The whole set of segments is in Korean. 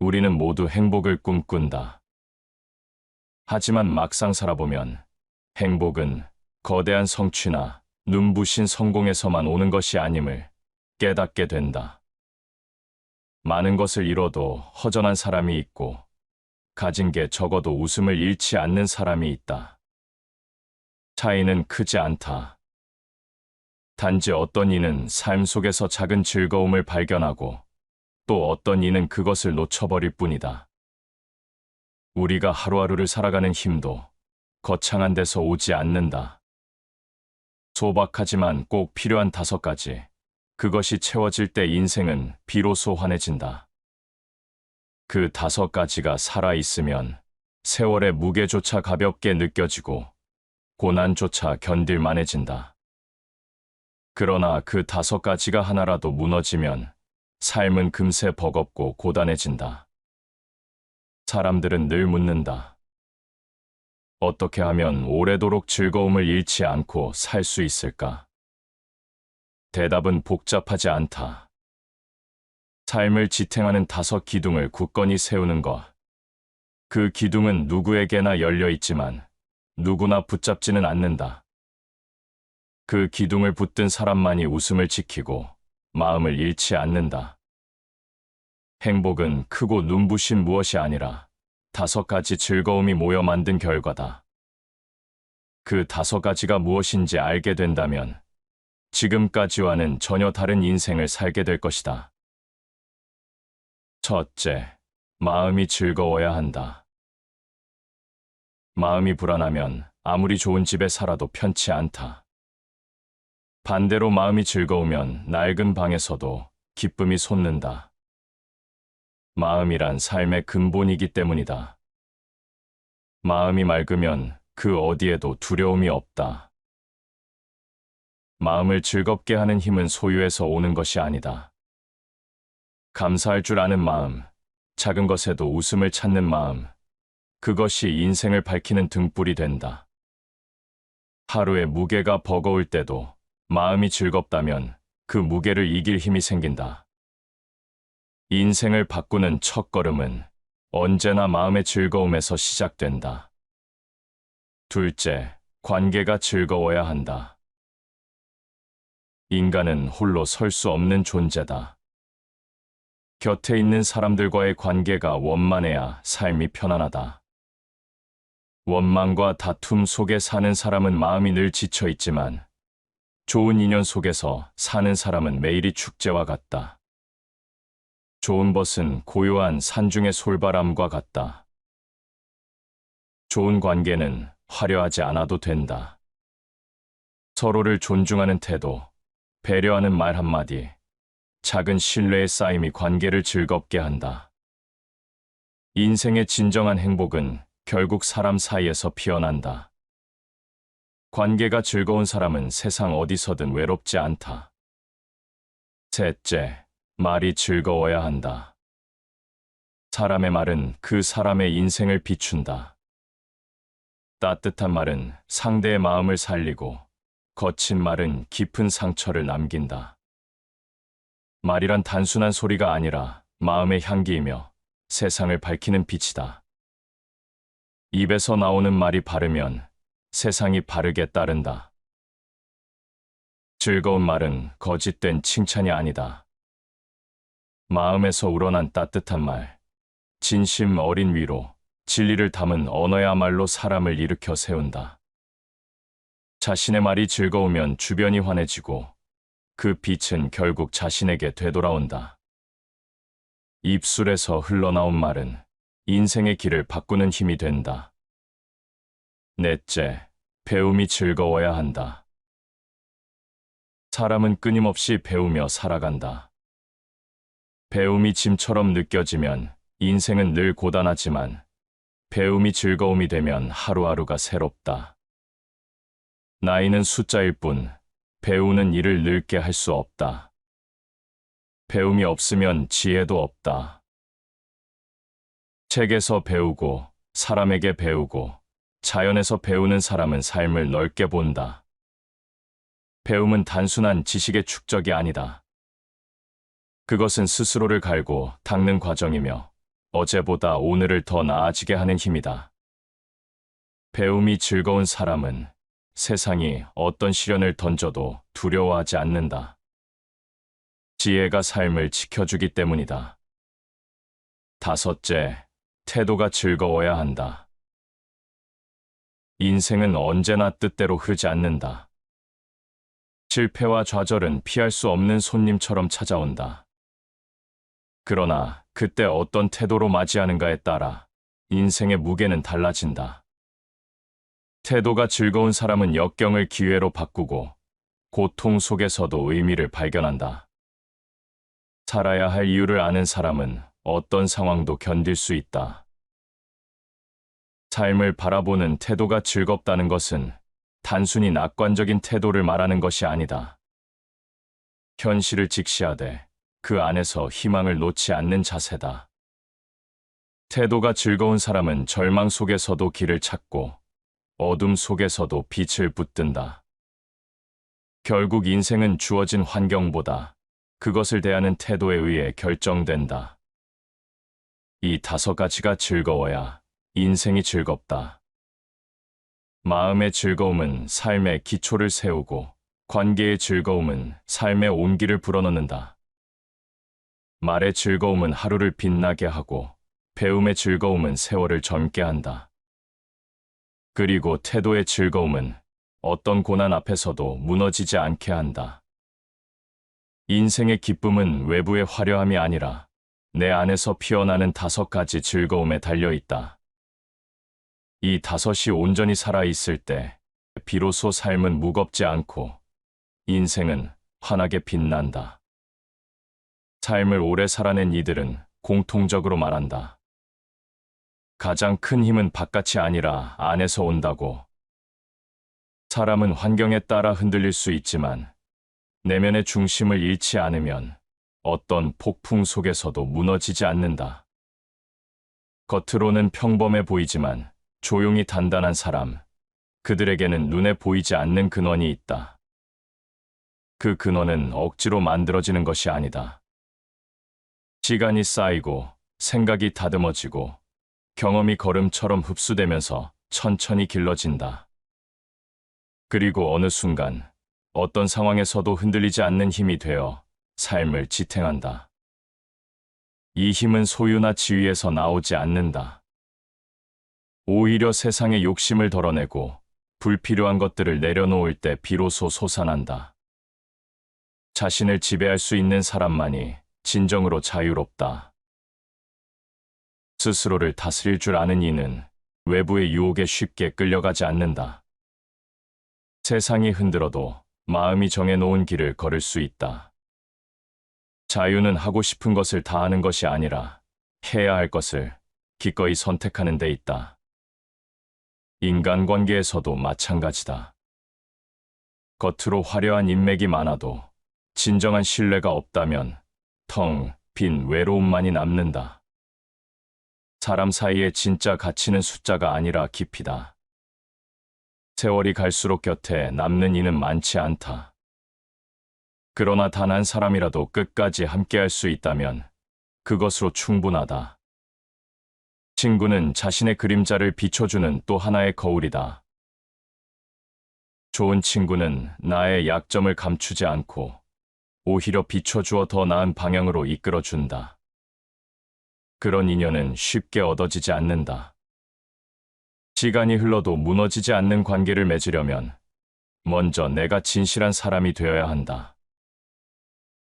우리는 모두 행복을 꿈꾼다. 하지만 막상 살아보면 행복은 거대한 성취나 눈부신 성공에서만 오는 것이 아님을 깨닫게 된다. 많은 것을 잃어도 허전한 사람이 있고, 가진 게 적어도 웃음을 잃지 않는 사람이 있다. 차이는 크지 않다. 단지 어떤 이는 삶 속에서 작은 즐거움을 발견하고, 또 어떤 이는 그것을 놓쳐버릴 뿐이다. 우리가 하루하루를 살아가는 힘도 거창한 데서 오지 않는다. 소박하지만 꼭 필요한 5가지. 그것이 채워질 때 인생은 비로소 환해진다. 그 5가지가 살아있으면 세월의 무게조차 가볍게 느껴지고 고난조차 견딜만해진다. 그러나 그 5가지가 하나라도 무너지면 삶은 금세 버겁고 고단해진다. 사람들은 늘 묻는다. 어떻게 하면 오래도록 즐거움을 잃지 않고 살 수 있을까? 대답은 복잡하지 않다. 삶을 지탱하는 5기둥을 굳건히 세우는 것. 그 기둥은 누구에게나 열려 있지만 누구나 붙잡지는 않는다. 그 기둥을 붙든 사람만이 웃음을 지키고 마음을 잃지 않는다. 행복은 크고 눈부신 무엇이 아니라 5가지 즐거움이 모여 만든 결과다. 그 5가지가 무엇인지 알게 된다면 지금까지와는 전혀 다른 인생을 살게 될 것이다. 첫째, 마음이 즐거워야 한다. 마음이 불안하면 아무리 좋은 집에 살아도 편치 않다. 반대로 마음이 즐거우면 낡은 방에서도 기쁨이 솟는다. 마음이란 삶의 근본이기 때문이다. 마음이 맑으면 그 어디에도 두려움이 없다. 마음을 즐겁게 하는 힘은 소유에서 오는 것이 아니다. 감사할 줄 아는 마음, 작은 것에도 웃음을 찾는 마음, 그것이 인생을 밝히는 등불이 된다. 하루의 무게가 버거울 때도 마음이 즐겁다면 그 무게를 이길 힘이 생긴다. 인생을 바꾸는 첫걸음은 언제나 마음의 즐거움에서 시작된다. 둘째, 관계가 즐거워야 한다. 인간은 홀로 설 수 없는 존재다. 곁에 있는 사람들과의 관계가 원만해야 삶이 편안하다. 원망과 다툼 속에 사는 사람은 마음이 늘 지쳐 있지만 좋은 인연 속에서 사는 사람은 매일이 축제와 같다. 좋은 벗은 고요한 산중의 솔바람과 같다. 좋은 관계는 화려하지 않아도 된다. 서로를 존중하는 태도, 배려하는 말 한마디, 작은 신뢰의 쌓임이 관계를 즐겁게 한다. 인생의 진정한 행복은 결국 사람 사이에서 피어난다. 관계가 즐거운 사람은 세상 어디서든 외롭지 않다. 셋째, 말이 즐거워야 한다. 사람의 말은 그 사람의 인생을 비춘다. 따뜻한 말은 상대의 마음을 살리고 거친 말은 깊은 상처를 남긴다. 말이란 단순한 소리가 아니라 마음의 향기이며 세상을 밝히는 빛이다. 입에서 나오는 말이 바르면 세상이 바르게 따른다. 즐거운 말은 거짓된 칭찬이 아니다. 마음에서 우러난 따뜻한 말, 진심 어린 위로, 진리를 담은 언어야말로 사람을 일으켜 세운다. 자신의 말이 즐거우면 주변이 환해지고 그 빛은 결국 자신에게 되돌아온다. 입술에서 흘러나온 말은 인생의 길을 바꾸는 힘이 된다. 넷째, 배움이 즐거워야 한다. 사람은 끊임없이 배우며 살아간다. 배움이 짐처럼 느껴지면 인생은 늘 고단하지만 배움이 즐거움이 되면 하루하루가 새롭다. 나이는 숫자일 뿐 배우는 일을 늙게 할 수 없다. 배움이 없으면 지혜도 없다. 책에서 배우고 사람에게 배우고 자연에서 배우는 사람은 삶을 넓게 본다. 배움은 단순한 지식의 축적이 아니다. 그것은 스스로를 갈고 닦는 과정이며 어제보다 오늘을 더 나아지게 하는 힘이다. 배움이 즐거운 사람은 세상이 어떤 시련을 던져도 두려워하지 않는다. 지혜가 삶을 지켜주기 때문이다. 다섯째, 태도가 즐거워야 한다. 인생은 언제나 뜻대로 흐르지 않는다. 실패와 좌절은 피할 수 없는 손님처럼 찾아온다. 그러나 그때 어떤 태도로 맞이하는가에 따라 인생의 무게는 달라진다. 태도가 즐거운 사람은 역경을 기회로 바꾸고 고통 속에서도 의미를 발견한다. 살아야 할 이유를 아는 사람은 어떤 상황도 견딜 수 있다. 삶을 바라보는 태도가 즐겁다는 것은 단순히 낙관적인 태도를 말하는 것이 아니다. 현실을 직시하되 그 안에서 희망을 놓지 않는 자세다. 태도가 즐거운 사람은 절망 속에서도 길을 찾고 어둠 속에서도 빛을 붙든다. 결국 인생은 주어진 환경보다 그것을 대하는 태도에 의해 결정된다. 이 5가지가 즐거워야 인생이 즐겁다. 마음의 즐거움은 삶의 기초를 세우고 관계의 즐거움은 삶의 온기를 불어넣는다. 말의 즐거움은 하루를 빛나게 하고 배움의 즐거움은 세월을 젊게 한다. 그리고 태도의 즐거움은 어떤 고난 앞에서도 무너지지 않게 한다. 인생의 기쁨은 외부의 화려함이 아니라 내 안에서 피어나는 5가지 즐거움에 달려있다. 이 5이 온전히 살아있을 때 비로소 삶은 무겁지 않고 인생은 환하게 빛난다. 삶을 오래 살아낸 이들은 공통적으로 말한다. 가장 큰 힘은 바깥이 아니라 안에서 온다고. 사람은 환경에 따라 흔들릴 수 있지만 내면의 중심을 잃지 않으면 어떤 폭풍 속에서도 무너지지 않는다. 겉으로는 평범해 보이지만 조용히 단단한 사람, 그들에게는 눈에 보이지 않는 근원이 있다. 그 근원은 억지로 만들어지는 것이 아니다. 시간이 쌓이고 생각이 다듬어지고 경험이 걸음처럼 흡수되면서 천천히 길러진다. 그리고 어느 순간 어떤 상황에서도 흔들리지 않는 힘이 되어 삶을 지탱한다. 이 힘은 소유나 지위에서 나오지 않는다. 오히려 세상의 욕심을 덜어내고 불필요한 것들을 내려놓을 때 비로소 솟아난다. 자신을 지배할 수 있는 사람만이 진정으로 자유롭다. 스스로를 다스릴 줄 아는 이는 외부의 유혹에 쉽게 끌려가지 않는다. 세상이 흔들어도 마음이 정해놓은 길을 걸을 수 있다. 자유는 하고 싶은 것을 다 하는 것이 아니라 해야 할 것을 기꺼이 선택하는 데 있다. 인간관계에서도 마찬가지다. 겉으로 화려한 인맥이 많아도 진정한 신뢰가 없다면 텅 빈 외로움만이 남는다. 사람 사이의 진짜 가치는 숫자가 아니라 깊이다. 세월이 갈수록 곁에 남는 이는 많지 않다. 그러나 단 한 사람이라도 끝까지 함께할 수 있다면 그것으로 충분하다. 친구는 자신의 그림자를 비춰주는 또 하나의 거울이다. 좋은 친구는 나의 약점을 감추지 않고 오히려 비춰주어 더 나은 방향으로 이끌어준다. 그런 인연은 쉽게 얻어지지 않는다. 시간이 흘러도 무너지지 않는 관계를 맺으려면 먼저 내가 진실한 사람이 되어야 한다.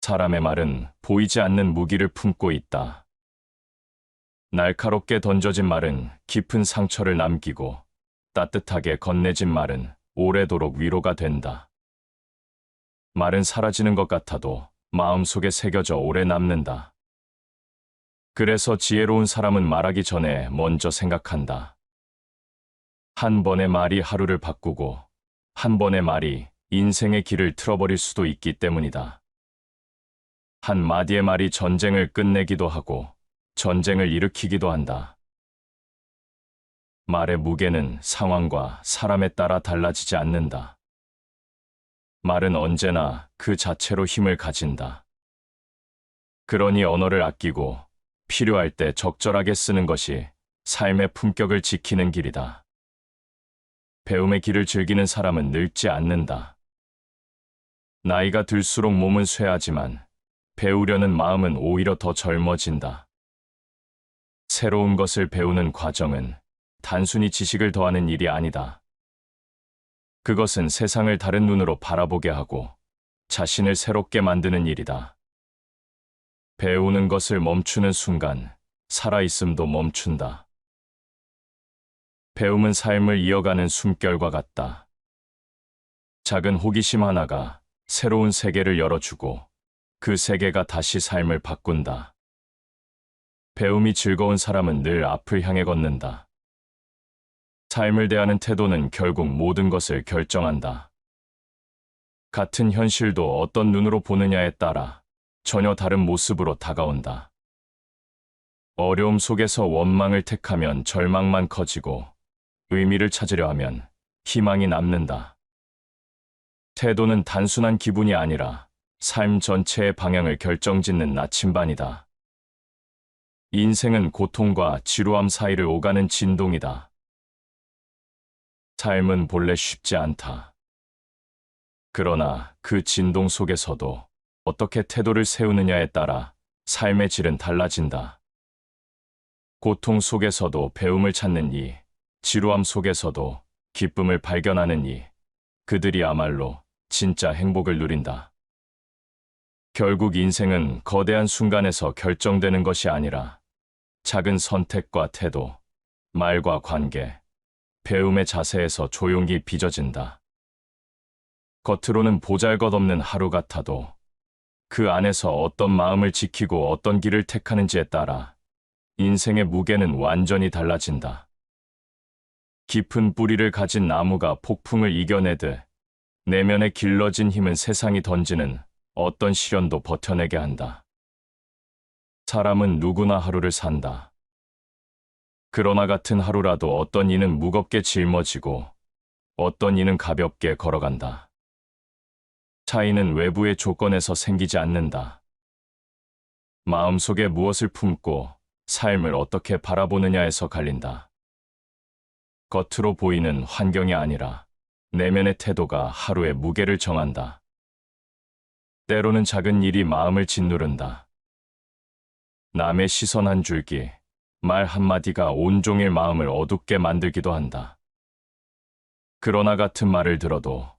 사람의 말은 보이지 않는 무기를 품고 있다. 날카롭게 던져진 말은 깊은 상처를 남기고 따뜻하게 건네진 말은 오래도록 위로가 된다. 말은 사라지는 것 같아도 마음속에 새겨져 오래 남는다. 그래서 지혜로운 사람은 말하기 전에 먼저 생각한다. 한 번의 말이 하루를 바꾸고 한 번의 말이 인생의 길을 틀어버릴 수도 있기 때문이다. 한 마디의 말이 전쟁을 끝내기도 하고 전쟁을 일으키기도 한다. 말의 무게는 상황과 사람에 따라 달라지지 않는다. 말은 언제나 그 자체로 힘을 가진다. 그러니 언어를 아끼고 필요할 때 적절하게 쓰는 것이 삶의 품격을 지키는 길이다. 배움의 길을 즐기는 사람은 늙지 않는다. 나이가 들수록 몸은 쇠하지만 배우려는 마음은 오히려 더 젊어진다. 새로운 것을 배우는 과정은 단순히 지식을 더하는 일이 아니다. 그것은 세상을 다른 눈으로 바라보게 하고 자신을 새롭게 만드는 일이다. 배우는 것을 멈추는 순간 살아있음도 멈춘다. 배움은 삶을 이어가는 숨결과 같다. 작은 호기심 하나가 새로운 세계를 열어주고 그 세계가 다시 삶을 바꾼다. 배움이 즐거운 사람은 늘 앞을 향해 걷는다. 삶을 대하는 태도는 결국 모든 것을 결정한다. 같은 현실도 어떤 눈으로 보느냐에 따라 전혀 다른 모습으로 다가온다. 어려움 속에서 원망을 택하면 절망만 커지고 의미를 찾으려 하면 희망이 남는다. 태도는 단순한 기분이 아니라 삶 전체의 방향을 결정짓는 나침반이다. 인생은 고통과 지루함 사이를 오가는 진동이다. 삶은 본래 쉽지 않다. 그러나 그 진동 속에서도 어떻게 태도를 세우느냐에 따라 삶의 질은 달라진다. 고통 속에서도 배움을 찾는 이, 지루함 속에서도 기쁨을 발견하는 이, 그들이야말로 진짜 행복을 누린다. 결국 인생은 거대한 순간에서 결정되는 것이 아니라 작은 선택과 태도, 말과 관계, 배움의 자세에서 조용히 빚어진다. 겉으로는 보잘것없는 하루 같아도 그 안에서 어떤 마음을 지키고 어떤 길을 택하는지에 따라 인생의 무게는 완전히 달라진다. 깊은 뿌리를 가진 나무가 폭풍을 이겨내듯 내면에 길러진 힘은 세상이 던지는 어떤 시련도 버텨내게 한다. 사람은 누구나 하루를 산다. 그러나 같은 하루라도 어떤 이는 무겁게 짊어지고 어떤 이는 가볍게 걸어간다. 차이는 외부의 조건에서 생기지 않는다. 마음속에 무엇을 품고 삶을 어떻게 바라보느냐에서 갈린다. 겉으로 보이는 환경이 아니라 내면의 태도가 하루의 무게를 정한다. 때로는 작은 일이 마음을 짓누른다. 남의 시선 한 줄기, 말 한마디가 온종일 마음을 어둡게 만들기도 한다. 그러나 같은 말을 들어도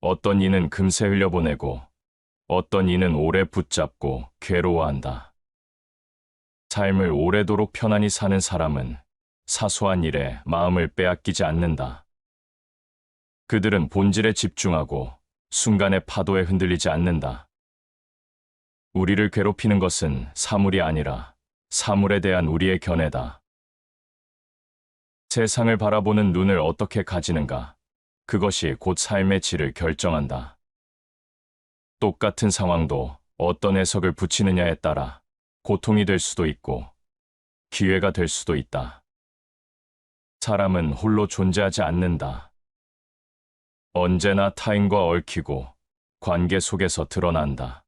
어떤 이는 금세 흘려보내고 어떤 이는 오래 붙잡고 괴로워한다. 삶을 오래도록 편안히 사는 사람은 사소한 일에 마음을 빼앗기지 않는다. 그들은 본질에 집중하고 순간의 파도에 흔들리지 않는다. 우리를 괴롭히는 것은 사물이 아니라 사물에 대한 우리의 견해다. 세상을 바라보는 눈을 어떻게 가지는가, 그것이 곧 삶의 질을 결정한다. 똑같은 상황도 어떤 해석을 붙이느냐에 따라 고통이 될 수도 있고 기회가 될 수도 있다. 사람은 홀로 존재하지 않는다. 언제나 타인과 얽히고 관계 속에서 드러난다.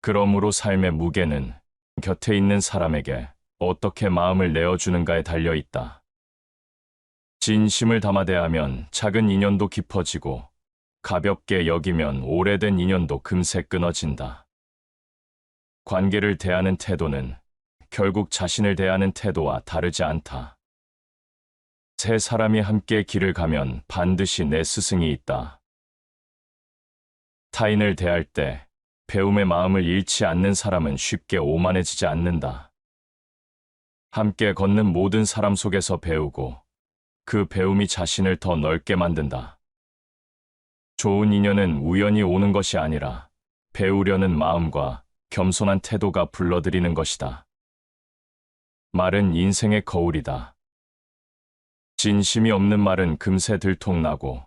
그러므로 삶의 무게는 곁에 있는 사람에게 어떻게 마음을 내어주는가에 달려있다. 진심을 담아 대하면 작은 인연도 깊어지고 가볍게 여기면 오래된 인연도 금세 끊어진다. 관계를 대하는 태도는 결국 자신을 대하는 태도와 다르지 않다. 세 사람이 함께 길을 가면 반드시 내 스승이 있다. 타인을 대할 때 배움의 마음을 잃지 않는 사람은 쉽게 오만해지지 않는다. 함께 걷는 모든 사람 속에서 배우고 그 배움이 자신을 더 넓게 만든다. 좋은 인연은 우연히 오는 것이 아니라 배우려는 마음과 겸손한 태도가 불러들이는 것이다. 말은 인생의 거울이다. 진심이 없는 말은 금세 들통나고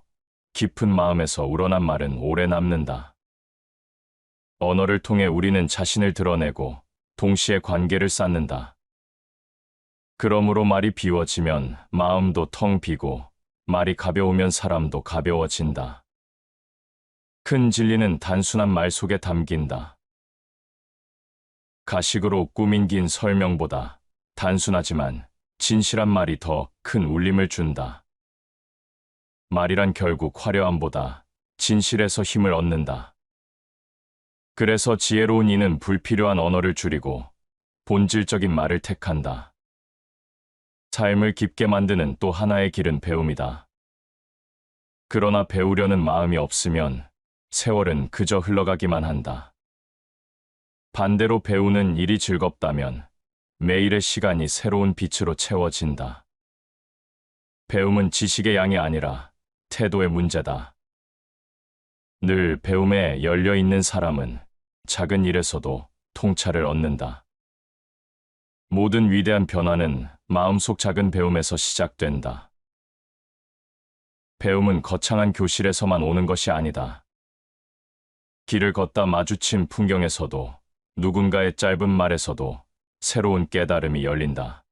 깊은 마음에서 우러난 말은 오래 남는다. 언어를 통해 우리는 자신을 드러내고 동시에 관계를 쌓는다. 그러므로 말이 비워지면 마음도 텅 비고 말이 가벼우면 사람도 가벼워진다. 큰 진리는 단순한 말 속에 담긴다. 가식으로 꾸민 긴 설명보다 단순하지만 진실한 말이 더 큰 울림을 준다. 말이란 결국 화려함보다 진실에서 힘을 얻는다. 그래서 지혜로운 이는 불필요한 언어를 줄이고 본질적인 말을 택한다. 삶을 깊게 만드는 또 하나의 길은 배움이다. 그러나 배우려는 마음이 없으면 세월은 그저 흘러가기만 한다. 반대로 배우는 일이 즐겁다면 매일의 시간이 새로운 빛으로 채워진다. 배움은 지식의 양이 아니라 태도의 문제다. 늘 배움에 열려 있는 사람은 작은 일에서도 통찰을 얻는다. 모든 위대한 변화는 마음속 작은 배움에서 시작된다. 배움은 거창한 교실에서만 오는 것이 아니다. 길을 걷다 마주친 풍경에서도 누군가의 짧은 말에서도 새로운 깨달음이 열린다.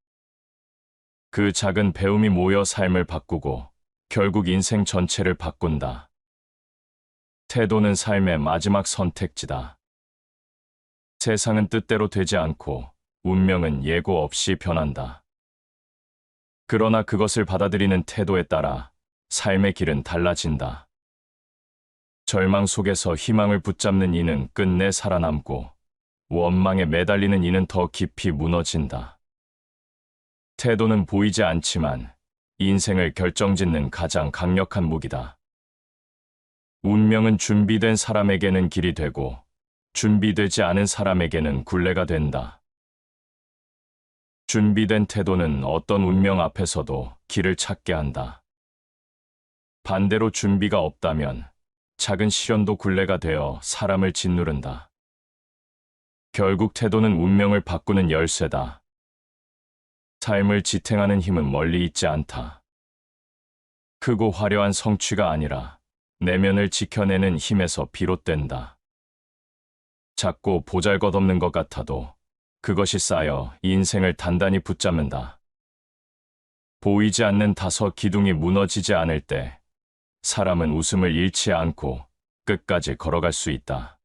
그 작은 배움이 모여 삶을 바꾸고 결국 인생 전체를 바꾼다. 태도는 삶의 마지막 선택지다. 세상은 뜻대로 되지 않고 운명은 예고 없이 변한다. 그러나 그것을 받아들이는 태도에 따라 삶의 길은 달라진다. 절망 속에서 희망을 붙잡는 이는 끝내 살아남고 원망에 매달리는 이는 더 깊이 무너진다. 태도는 보이지 않지만 인생을 결정짓는 가장 강력한 무기다. 운명은 준비된 사람에게는 길이 되고 준비되지 않은 사람에게는 굴레가 된다. 준비된 태도는 어떤 운명 앞에서도 길을 찾게 한다. 반대로 준비가 없다면 작은 시련도 굴레가 되어 사람을 짓누른다. 결국 태도는 운명을 바꾸는 열쇠다. 삶을 지탱하는 힘은 멀리 있지 않다. 크고 화려한 성취가 아니라 내면을 지켜내는 힘에서 비롯된다. 작고 보잘것없는 것 같아도 그것이 쌓여 인생을 단단히 붙잡는다. 보이지 않는 다섯 기둥이 무너지지 않을 때 사람은 웃음을 잃지 않고 끝까지 걸어갈 수 있다.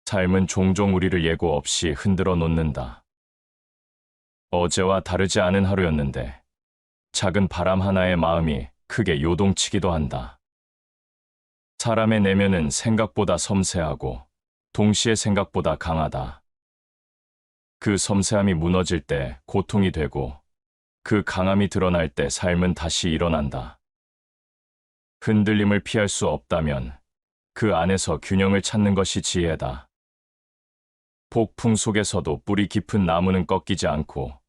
삶은 종종 우리를 예고 없이 흔들어 놓는다. 어제와 다르지 않은 하루였는데 작은 바람 하나의 마음이 크게 요동치기도 한다. 사람의 내면은 생각보다 섬세하고 동시에 생각보다 강하다. 그 섬세함이 무너질 때 고통이 되고 그 강함이 드러날 때 삶은 다시 일어난다. 흔들림을 피할 수 없다면 그 안에서 균형을 찾는 것이 지혜다. 폭풍 속에서도 뿌리 깊은 나무는 꺾이지 않고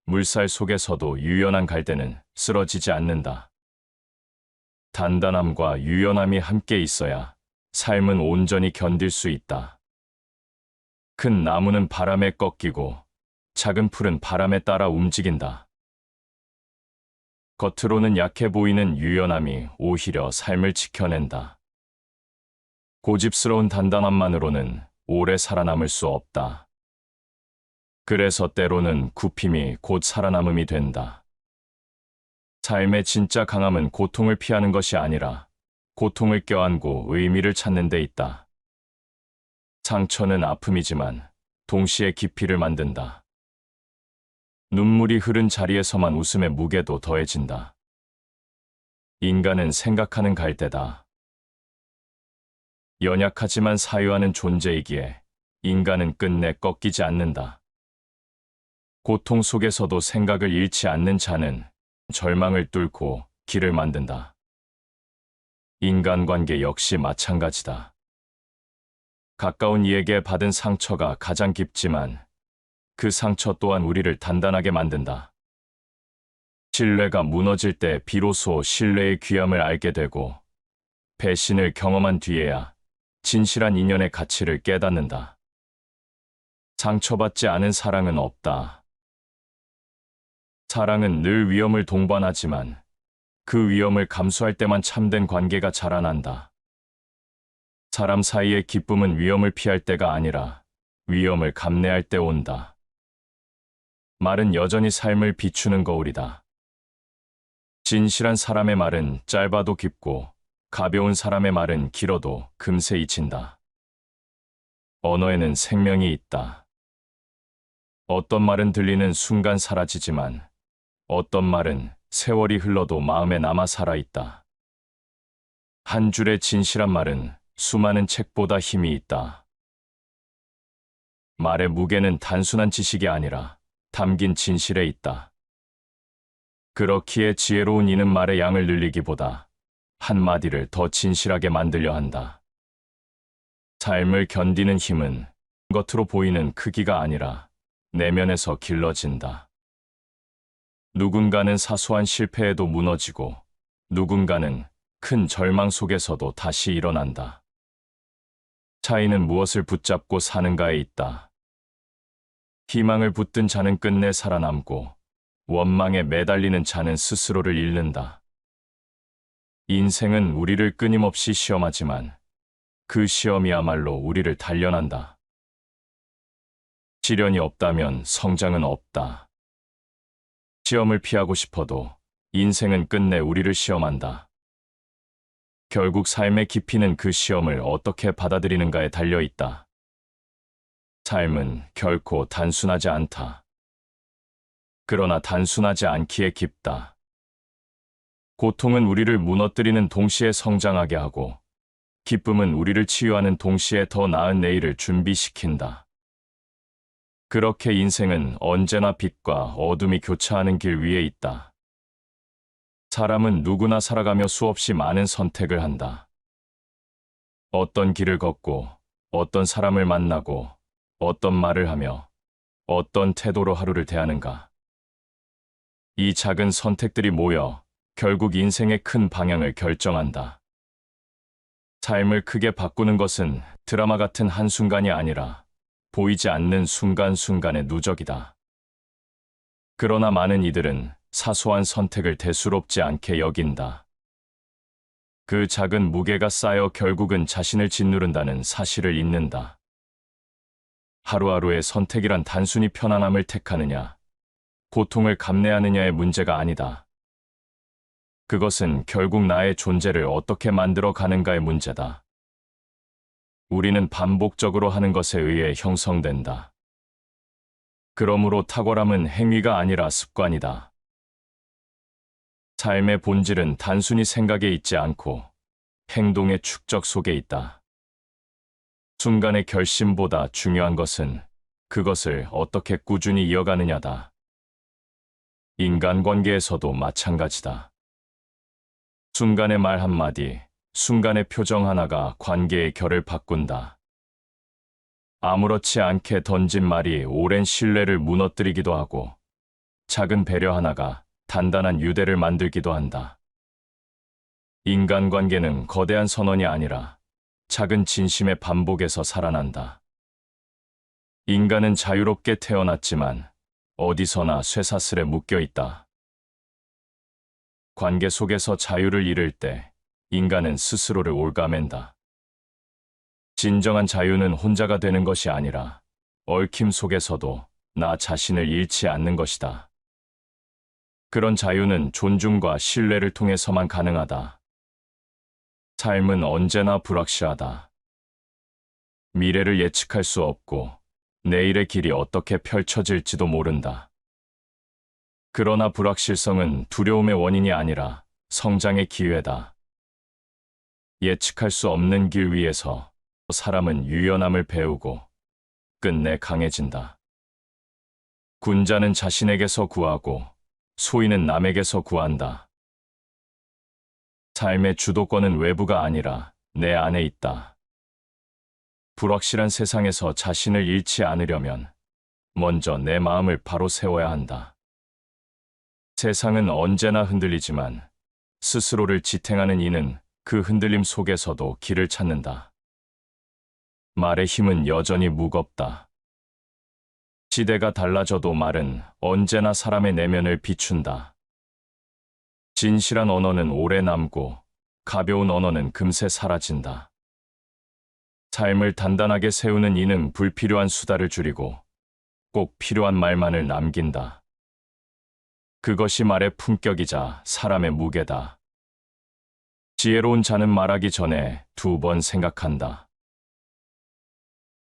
물살 속에서도 유연한 갈대는 쓰러지지 않는다. 단단함과 유연함이 함께 있어야 삶은 온전히 견딜 수 있다. 큰 나무는 바람에 꺾이고 작은 풀은 바람에 따라 움직인다. 겉으로는 약해 보이는 유연함이 오히려 삶을 지켜낸다. 고집스러운 단단함만으로는 오래 살아남을 수 없다. 그래서 때로는 굽힘이 곧 살아남음이 된다. 삶의 진짜 강함은 고통을 피하는 것이 아니라 고통을 껴안고 의미를 찾는 데 있다. 상처는 아픔이지만 동시에 깊이를 만든다. 눈물이 흐른 자리에서만 웃음의 무게도 더해진다. 인간은 생각하는 갈대다. 연약하지만 사유하는 존재이기에 인간은 끝내 꺾이지 않는다. 고통 속에서도 생각을 잃지 않는 자는 절망을 뚫고 길을 만든다. 인간관계 역시 마찬가지다. 가까운 이에게 받은 상처가 가장 깊지만 그 상처 또한 우리를 단단하게 만든다. 신뢰가 무너질 때 비로소 신뢰의 귀함을 알게 되고 배신을 경험한 뒤에야 진실한 인연의 가치를 깨닫는다. 상처받지 않은 사랑은 없다. 사랑은 늘 위험을 동반하지만 그 위험을 감수할 때만 참된 관계가 자라난다. 사람 사이의 기쁨은 위험을 피할 때가 아니라 위험을 감내할 때 온다. 말은 여전히 삶을 비추는 거울이다. 진실한 사람의 말은 짧아도 깊고 가벼운 사람의 말은 길어도 금세 잊힌다. 언어에는 생명이 있다. 어떤 말은 들리는 순간 사라지지만 어떤 말은 세월이 흘러도 마음에 남아 살아있다. 한 줄의 진실한 말은 수많은 책보다 힘이 있다. 말의 무게는 단순한 지식이 아니라 담긴 진실에 있다. 그렇기에 지혜로운 이는 말의 양을 늘리기보다 한마디를 더 진실하게 만들려 한다. 삶을 견디는 힘은 겉으로 보이는 크기가 아니라 내면에서 길러진다. 누군가는 사소한 실패에도 무너지고 누군가는 큰 절망 속에서도 다시 일어난다. 차이는 무엇을 붙잡고 사는가에 있다. 희망을 붙든 자는 끝내 살아남고 원망에 매달리는 자는 스스로를 잃는다. 인생은 우리를 끊임없이 시험하지만 그 시험이야말로 우리를 단련한다. 시련이 없다면 성장은 없다. 시험을 피하고 싶어도 인생은 끝내 우리를 시험한다. 결국 삶의 깊이는 그 시험을 어떻게 받아들이는가에 달려 있다. 삶은 결코 단순하지 않다. 그러나 단순하지 않기에 깊다. 고통은 우리를 무너뜨리는 동시에 성장하게 하고, 기쁨은 우리를 치유하는 동시에 더 나은 내일을 준비시킨다. 그렇게 인생은 언제나 빛과 어둠이 교차하는 길 위에 있다. 사람은 누구나 살아가며 수없이 많은 선택을 한다. 어떤 길을 걷고, 어떤 사람을 만나고, 어떤 말을 하며, 어떤 태도로 하루를 대하는가. 이 작은 선택들이 모여 결국 인생의 큰 방향을 결정한다. 삶을 크게 바꾸는 것은 드라마 같은 한순간이 아니라 보이지 않는 순간순간의 누적이다. 그러나 많은 이들은 사소한 선택을 대수롭지 않게 여긴다. 그 작은 무게가 쌓여 결국은 자신을 짓누른다는 사실을 잊는다. 하루하루의 선택이란 단순히 편안함을 택하느냐, 고통을 감내하느냐의 문제가 아니다. 그것은 결국 나의 존재를 어떻게 만들어 가는가의 문제다. 우리는 반복적으로 하는 것에 의해 형성된다. 그러므로 탁월함은 행위가 아니라 습관이다. 삶의 본질은 단순히 생각에 있지 않고 행동의 축적 속에 있다. 순간의 결심보다 중요한 것은 그것을 어떻게 꾸준히 이어가느냐다. 인간관계에서도 마찬가지다. 순간의 말 한마디, 순간의 표정 하나가 관계의 결을 바꾼다. 아무렇지 않게 던진 말이 오랜 신뢰를 무너뜨리기도 하고, 작은 배려 하나가 단단한 유대를 만들기도 한다. 인간관계는 거대한 선언이 아니라 작은 진심의 반복에서 살아난다. 인간은 자유롭게 태어났지만 어디서나 쇠사슬에 묶여 있다. 관계 속에서 자유를 잃을 때 인간은 스스로를 올가맨다. 진정한 자유는 혼자가 되는 것이 아니라 얽힘 속에서도 나 자신을 잃지 않는 것이다. 그런 자유는 존중과 신뢰를 통해서만 가능하다. 삶은 언제나 불확실하다. 미래를 예측할 수 없고 내일의 길이 어떻게 펼쳐질지도 모른다. 그러나 불확실성은 두려움의 원인이 아니라 성장의 기회다. 예측할 수 없는 길 위에서 사람은 유연함을 배우고 끝내 강해진다. 군자는 자신에게서 구하고 소인은 남에게서 구한다. 삶의 주도권은 외부가 아니라 내 안에 있다. 불확실한 세상에서 자신을 잃지 않으려면 먼저 내 마음을 바로 세워야 한다. 세상은 언제나 흔들리지만 스스로를 지탱하는 이는 그 흔들림 속에서도 길을 찾는다. 말의 힘은 여전히 무겁다. 시대가 달라져도 말은 언제나 사람의 내면을 비춘다. 진실한 언어는 오래 남고 가벼운 언어는 금세 사라진다. 삶을 단단하게 세우는 이는 불필요한 수다를 줄이고 꼭 필요한 말만을 남긴다. 그것이 말의 품격이자 사람의 무게다. 지혜로운 자는 말하기 전에 2번 생각한다.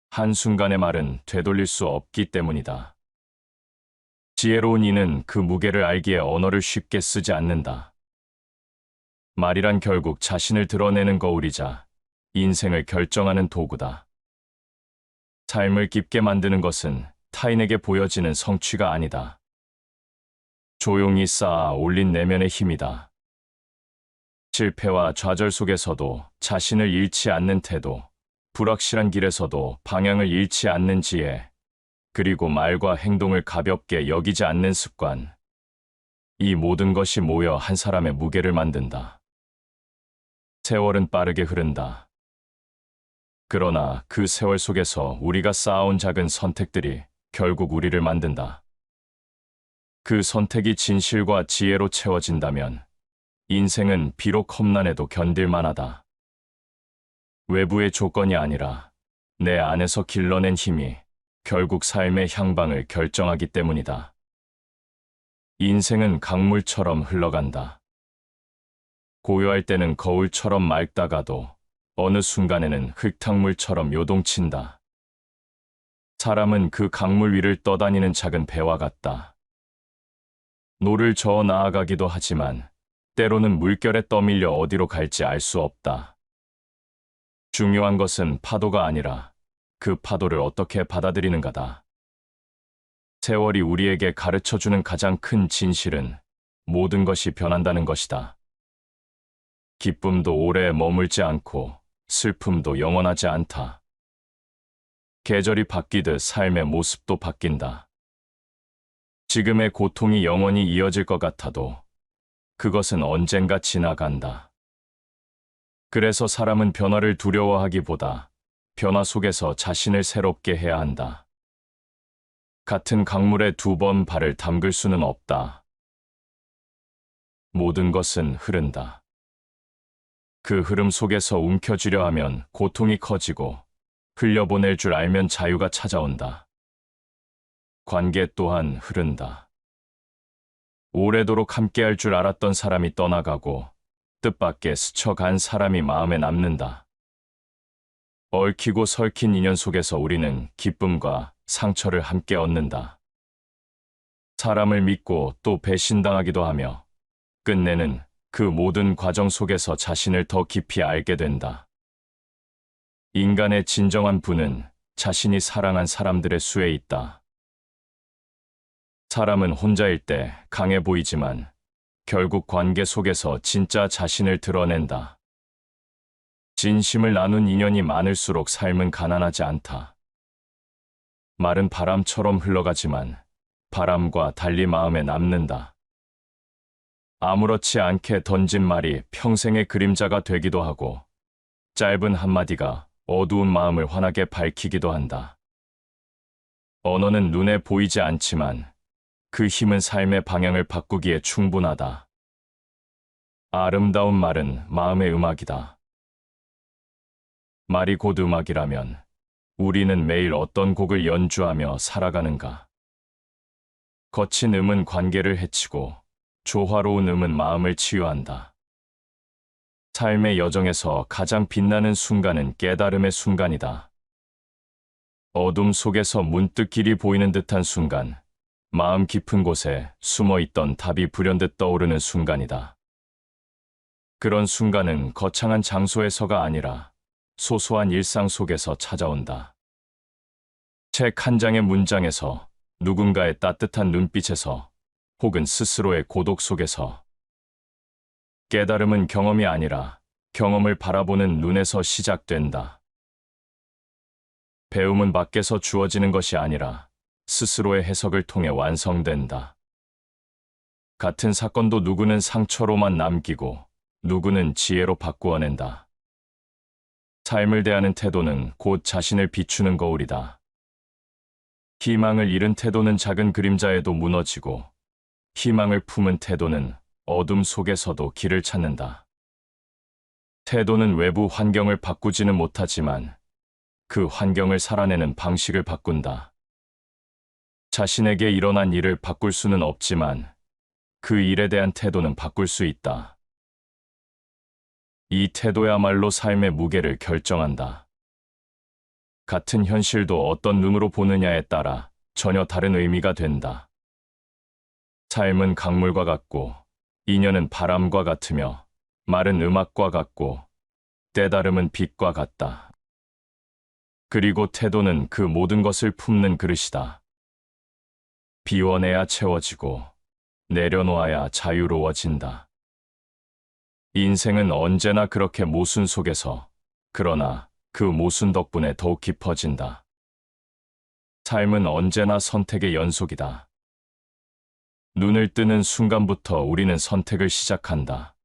한순간의 말은 되돌릴 수 없기 때문이다. 지혜로운 이는 그 무게를 알기에 언어를 쉽게 쓰지 않는다. 말이란 결국 자신을 드러내는 거울이자 인생을 결정하는 도구다. 삶을 깊게 만드는 것은 타인에게 보여지는 성취가 아니다. 조용히 쌓아 올린 내면의 힘이다. 실패와 좌절 속에서도 자신을 잃지 않는 태도, 불확실한 길에서도 방향을 잃지 않는 지혜, 그리고 말과 행동을 가볍게 여기지 않는 습관. 이 모든 것이 모여 한 사람의 무게를 만든다. 세월은 빠르게 흐른다. 그러나 그 세월 속에서 우리가 쌓아온 작은 선택들이 결국 우리를 만든다. 그 선택이 진실과 지혜로 채워진다면 인생은 비록 험난해도 견딜 만하다. 외부의 조건이 아니라 내 안에서 길러낸 힘이 결국 삶의 향방을 결정하기 때문이다. 인생은 강물처럼 흘러간다. 고요할 때는 거울처럼 맑다가도 어느 순간에는 흙탕물처럼 요동친다. 사람은 그 강물 위를 떠다니는 작은 배와 같다. 노를 저어 나아가기도 하지만 때로는 물결에 떠밀려 어디로 갈지 알 수 없다. 중요한 것은 파도가 아니라 그 파도를 어떻게 받아들이는가다. 세월이 우리에게 가르쳐주는 가장 큰 진실은 모든 것이 변한다는 것이다. 기쁨도 오래 머물지 않고 슬픔도 영원하지 않다. 계절이 바뀌듯 삶의 모습도 바뀐다. 지금의 고통이 영원히 이어질 것 같아도 그것은 언젠가 지나간다. 그래서 사람은 변화를 두려워하기보다 변화 속에서 자신을 새롭게 해야 한다. 같은 강물에 두 번 발을 담글 수는 없다. 모든 것은 흐른다. 그 흐름 속에서 움켜쥐려 하면 고통이 커지고 흘려보낼 줄 알면 자유가 찾아온다. 관계 또한 흐른다. 오래도록 함께할 줄 알았던 사람이 떠나가고 뜻밖의 스쳐간 사람이 마음에 남는다. 얽히고 설킨 인연 속에서 우리는 기쁨과 상처를 함께 얻는다. 사람을 믿고 또 배신당하기도 하며 끝내는 그 모든 과정 속에서 자신을 더 깊이 알게 된다. 인간의 진정한 부는 자신이 사랑한 사람들의 수에 있다. 사람은 혼자일 때 강해 보이지만 결국 관계 속에서 진짜 자신을 드러낸다. 진심을 나눈 인연이 많을수록 삶은 가난하지 않다. 말은 바람처럼 흘러가지만 바람과 달리 마음에 남는다. 아무렇지 않게 던진 말이 평생의 그림자가 되기도 하고 짧은 한마디가 어두운 마음을 환하게 밝히기도 한다. 언어는 눈에 보이지 않지만 그 힘은 삶의 방향을 바꾸기에 충분하다. 아름다운 말은 마음의 음악이다. 말이 곧 음악이라면 우리는 매일 어떤 곡을 연주하며 살아가는가? 거친 음은 관계를 해치고 조화로운 음은 마음을 치유한다. 삶의 여정에서 가장 빛나는 순간은 깨달음의 순간이다. 어둠 속에서 문득 길이 보이는 듯한 순간, 마음 깊은 곳에 숨어있던 답이 불현듯 떠오르는 순간이다. 그런 순간은 거창한 장소에서가 아니라 소소한 일상 속에서 찾아온다. 책 한 장의 문장에서, 누군가의 따뜻한 눈빛에서, 혹은 스스로의 고독 속에서. 깨달음은 경험이 아니라 경험을 바라보는 눈에서 시작된다. 배움은 밖에서 주어지는 것이 아니라 스스로의 해석을 통해 완성된다. 같은 사건도 누구는 상처로만 남기고 누구는 지혜로 바꾸어낸다. 삶을 대하는 태도는 곧 자신을 비추는 거울이다. 희망을 잃은 태도는 작은 그림자에도 무너지고 희망을 품은 태도는 어둠 속에서도 길을 찾는다. 태도는 외부 환경을 바꾸지는 못하지만 그 환경을 살아내는 방식을 바꾼다. 자신에게 일어난 일을 바꿀 수는 없지만 그 일에 대한 태도는 바꿀 수 있다. 이 태도야말로 삶의 무게를 결정한다. 같은 현실도 어떤 눈으로 보느냐에 따라 전혀 다른 의미가 된다. 삶은 강물과 같고, 인연은 바람과 같으며, 말은 음악과 같고, 때다름은 빛과 같다. 그리고 태도는 그 모든 것을 품는 그릇이다. 비워내야 채워지고, 내려놓아야 자유로워진다. 인생은 언제나 그렇게 모순 속에서, 그러나 그 모순 덕분에 더욱 깊어진다. 삶은 언제나 선택의 연속이다. 눈을 뜨는 순간부터 우리는 선택을 시작한다.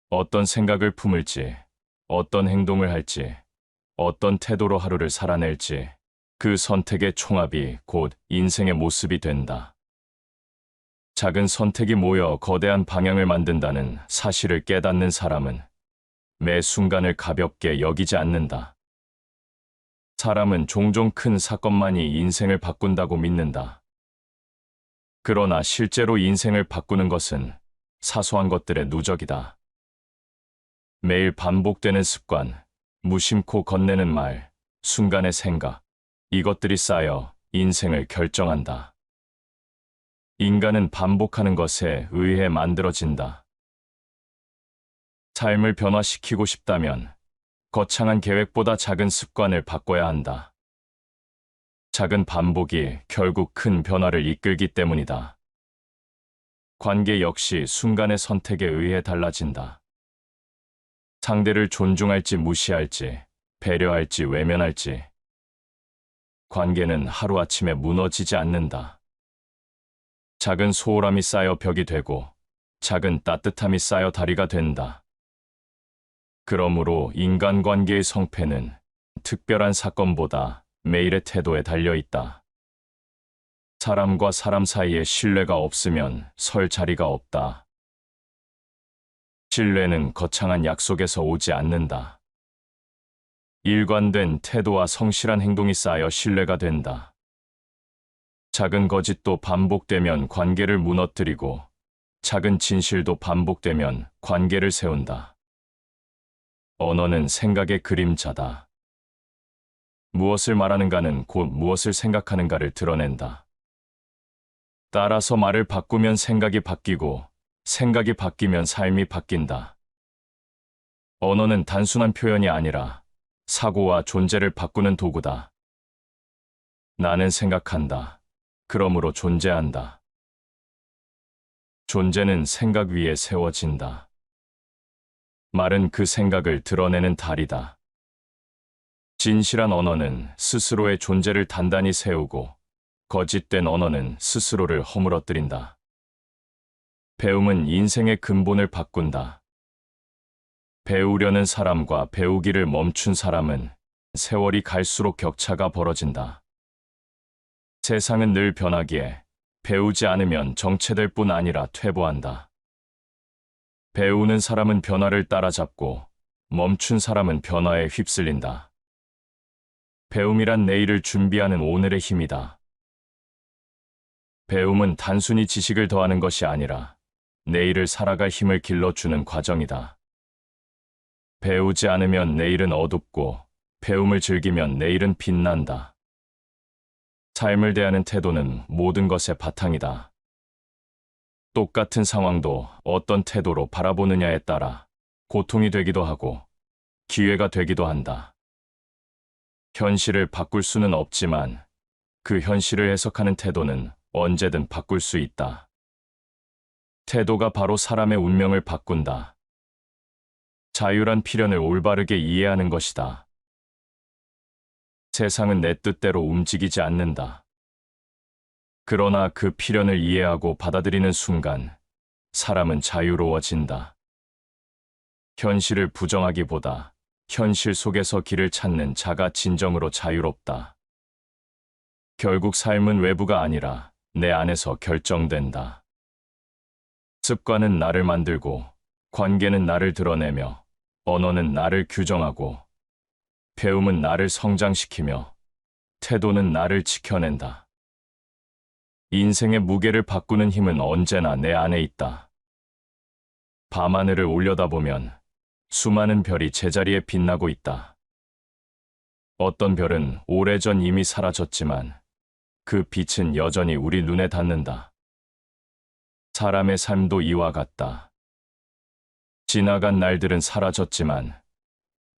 어떤 생각을 품을지, 어떤 행동을 할지, 어떤 태도로 하루를 살아낼지, 그 선택의 총합이 곧 인생의 모습이 된다. 작은 선택이 모여 거대한 방향을 만든다는 사실을 깨닫는 사람은 매 순간을 가볍게 여기지 않는다. 사람은 종종 큰 사건만이 인생을 바꾼다고 믿는다. 그러나 실제로 인생을 바꾸는 것은 사소한 것들의 누적이다. 매일 반복되는 습관, 무심코 건네는 말, 순간의 생각, 이것들이 쌓여 인생을 결정한다. 인간은 반복하는 것에 의해 만들어진다. 삶을 변화시키고 싶다면 거창한 계획보다 작은 습관을 바꿔야 한다. 작은 반복이 결국 큰 변화를 이끌기 때문이다. 관계 역시 순간의 선택에 의해 달라진다. 상대를 존중할지 무시할지, 배려할지 외면할지. 관계는 하루아침에 무너지지 않는다. 작은 소홀함이 쌓여 벽이 되고, 작은 따뜻함이 쌓여 다리가 된다. 그러므로 인간관계의 성패는 특별한 사건보다 매일의 태도에 달려있다. 사람과 사람 사이에 신뢰가 없으면 설 자리가 없다. 신뢰는 거창한 약속에서 오지 않는다. 일관된 태도와 성실한 행동이 쌓여 신뢰가 된다. 작은 거짓도 반복되면 관계를 무너뜨리고, 작은 진실도 반복되면 관계를 세운다. 언어는 생각의 그림자다. 무엇을 말하는가는 곧 무엇을 생각하는가를 드러낸다. 따라서 말을 바꾸면 생각이 바뀌고, 생각이 바뀌면 삶이 바뀐다. 언어는 단순한 표현이 아니라 사고와 존재를 바꾸는 도구다. 나는 생각한다. 그러므로 존재한다. 존재는 생각 위에 세워진다. 말은 그 생각을 드러내는 달이다. 진실한 언어는 스스로의 존재를 단단히 세우고, 거짓된 언어는 스스로를 허물어뜨린다. 배움은 인생의 근본을 바꾼다. 배우려는 사람과 배우기를 멈춘 사람은 세월이 갈수록 격차가 벌어진다. 세상은 늘 변하기에 배우지 않으면 정체될 뿐 아니라 퇴보한다. 배우는 사람은 변화를 따라잡고, 멈춘 사람은 변화에 휩쓸린다. 배움이란 내일을 준비하는 오늘의 힘이다. 배움은 단순히 지식을 더하는 것이 아니라 내일을 살아갈 힘을 길러주는 과정이다. 배우지 않으면 내일은 어둡고, 배움을 즐기면 내일은 빛난다. 삶을 대하는 태도는 모든 것의 바탕이다. 똑같은 상황도 어떤 태도로 바라보느냐에 따라 고통이 되기도 하고, 기회가 되기도 한다. 현실을 바꿀 수는 없지만 그 현실을 해석하는 태도는 언제든 바꿀 수 있다. 태도가 바로 사람의 운명을 바꾼다. 자유란 필연을 올바르게 이해하는 것이다. 세상은 내 뜻대로 움직이지 않는다. 그러나 그 필연을 이해하고 받아들이는 순간 사람은 자유로워진다. 현실을 부정하기보다 현실 속에서 길을 찾는 자가 진정으로 자유롭다. 결국 삶은 외부가 아니라 내 안에서 결정된다. 습관은 나를 만들고, 관계는 나를 드러내며, 언어는 나를 규정하고, 배움은 나를 성장시키며, 태도는 나를 지켜낸다. 인생의 무게를 바꾸는 힘은 언제나 내 안에 있다. 밤하늘을 올려다보면 수많은 별이 제자리에 빛나고 있다. 어떤 별은 오래전 이미 사라졌지만 그 빛은 여전히 우리 눈에 닿는다. 사람의 삶도 이와 같다. 지나간 날들은 사라졌지만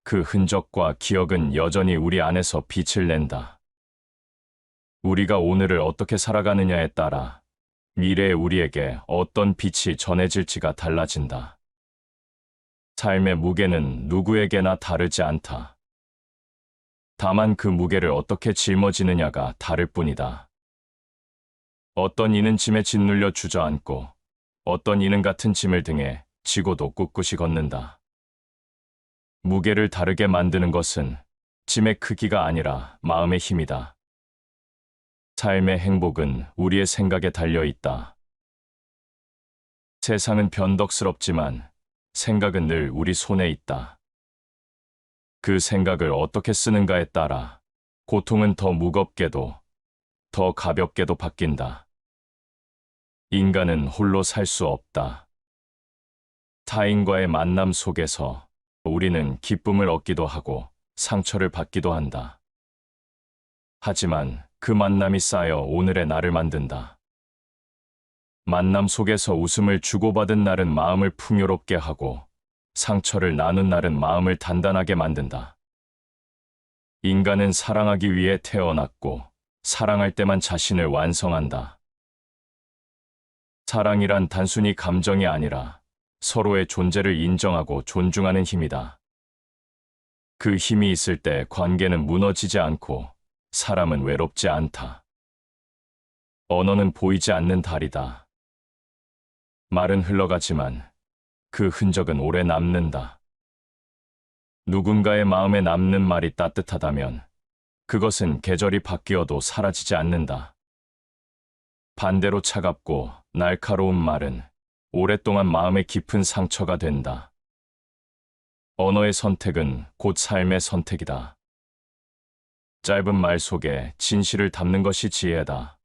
그 흔적과 기억은 여전히 우리 안에서 빛을 낸다. 우리가 오늘을 어떻게 살아가느냐에 따라 미래의 우리에게 어떤 빛이 전해질지가 달라진다. 삶의 무게는 누구에게나 다르지 않다. 다만 그 무게를 어떻게 짊어지느냐가 다를 뿐이다. 어떤 이는 짐에 짓눌려 주저앉고 어떤 이는 같은 짐을 등에 지고도 꿋꿋이 걷는다. 무게를 다르게 만드는 것은 짐의 크기가 아니라 마음의 힘이다. 삶의 행복은 우리의 생각에 달려 있다. 세상은 변덕스럽지만 생각은 늘 우리 손에 있다. 그 생각을 어떻게 쓰는가에 따라 고통은 더 무겁게도 더 가볍게도 바뀐다. 인간은 홀로 살 수 없다. 타인과의 만남 속에서 우리는 기쁨을 얻기도 하고 상처를 받기도 한다. 하지만 그 만남이 쌓여 오늘의 나를 만든다. 만남 속에서 웃음을 주고받은 날은 마음을 풍요롭게 하고 상처를 나눈 날은 마음을 단단하게 만든다. 인간은 사랑하기 위해 태어났고 사랑할 때만 자신을 완성한다. 사랑이란 단순히 감정이 아니라 서로의 존재를 인정하고 존중하는 힘이다. 그 힘이 있을 때 관계는 무너지지 않고 사람은 외롭지 않다. 언어는 보이지 않는 달이다. 말은 흘러가지만 그 흔적은 오래 남는다. 누군가의 마음에 남는 말이 따뜻하다면 그것은 계절이 바뀌어도 사라지지 않는다. 반대로 차갑고 날카로운 말은 오랫동안 마음에 깊은 상처가 된다. 언어의 선택은 곧 삶의 선택이다. 짧은 말 속에 진실을 담는 것이 지혜다.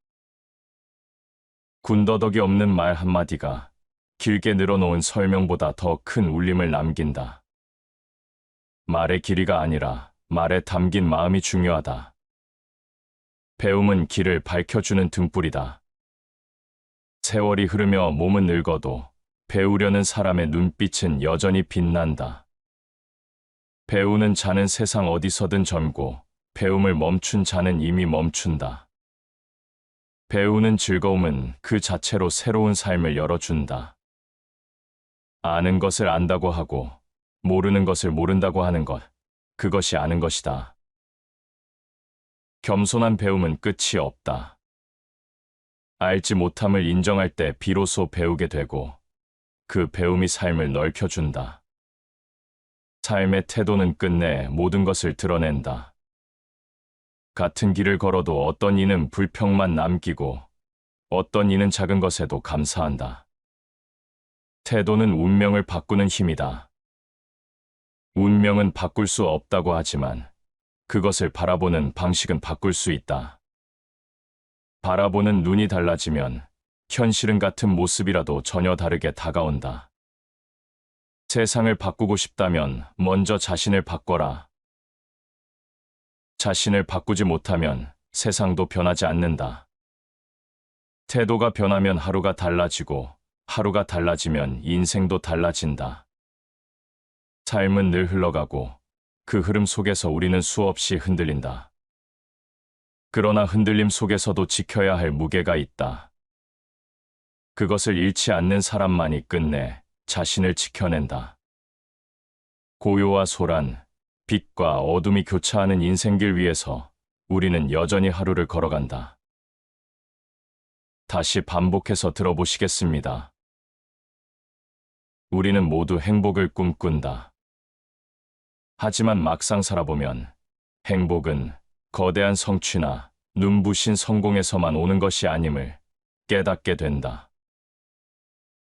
군더더기 없는 말 한마디가 길게 늘어놓은 설명보다 더 큰 울림을 남긴다. 말의 길이가 아니라 말에 담긴 마음이 중요하다. 배움은 길을 밝혀주는 등불이다. 세월이 흐르며 몸은 늙어도 배우려는 사람의 눈빛은 여전히 빛난다. 배우는 자는 세상 어디서든 젊고 배움을 멈춘 자는 이미 멈춘다. 배우는 즐거움은 그 자체로 새로운 삶을 열어준다. 아는 것을 안다고 하고 모르는 것을 모른다고 하는 것, 그것이 아는 것이다. 겸손한 배움은 끝이 없다. 알지 못함을 인정할 때 비로소 배우게 되고 그 배움이 삶을 넓혀준다. 삶의 태도는 끝내 모든 것을 드러낸다. 같은 길을 걸어도 어떤 이는 불평만 남기고 어떤 이는 작은 것에도 감사한다. 태도는 운명을 바꾸는 힘이다. 운명은 바꿀 수 없다고 하지만 그것을 바라보는 방식은 바꿀 수 있다. 바라보는 눈이 달라지면 현실은 같은 모습이라도 전혀 다르게 다가온다. 세상을 바꾸고 싶다면 먼저 자신을 바꿔라. 자신을 바꾸지 못하면 세상도 변하지 않는다. 태도가 변하면 하루가 달라지고 하루가 달라지면 인생도 달라진다. 삶은 늘 흘러가고 그 흐름 속에서 우리는 수없이 흔들린다. 그러나 흔들림 속에서도 지켜야 할 무게가 있다. 그것을 잃지 않는 사람만이 끝내 자신을 지켜낸다. 고요와 소란, 빛과 어둠이 교차하는 인생길 위에서 우리는 여전히 하루를 걸어간다. 다시 반복해서 들어보시겠습니다. 우리는 모두 행복을 꿈꾼다. 하지만 막상 살아보면 행복은 거대한 성취나 눈부신 성공에서만 오는 것이 아님을 깨닫게 된다.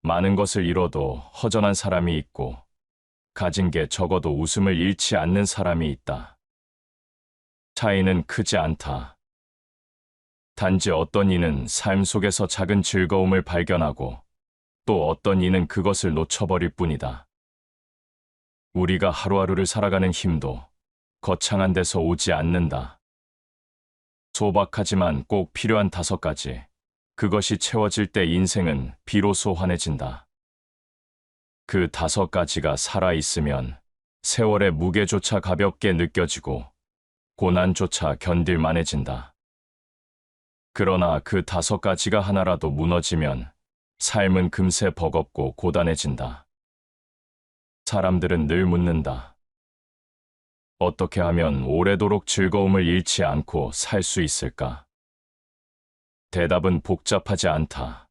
많은 것을 잃어도 허전한 사람이 있고 가진 게 적어도 웃음을 잃지 않는 사람이 있다. 차이는 크지 않다. 단지 어떤 이는 삶 속에서 작은 즐거움을 발견하고 또 어떤 이는 그것을 놓쳐버릴 뿐이다. 우리가 하루하루를 살아가는 힘도 거창한 데서 오지 않는다. 소박하지만 꼭 필요한 5가지 그것이 채워질 때 인생은 비로소 환해진다. 그 5가지가 살아있으면 세월의 무게조차 가볍게 느껴지고 고난조차 견딜만해진다. 그러나 그 5가지가 하나라도 무너지면 삶은 금세 버겁고 고단해진다. 사람들은 늘 묻는다. 어떻게 하면 오래도록 즐거움을 잃지 않고 살 수 있을까? 대답은 복잡하지 않다.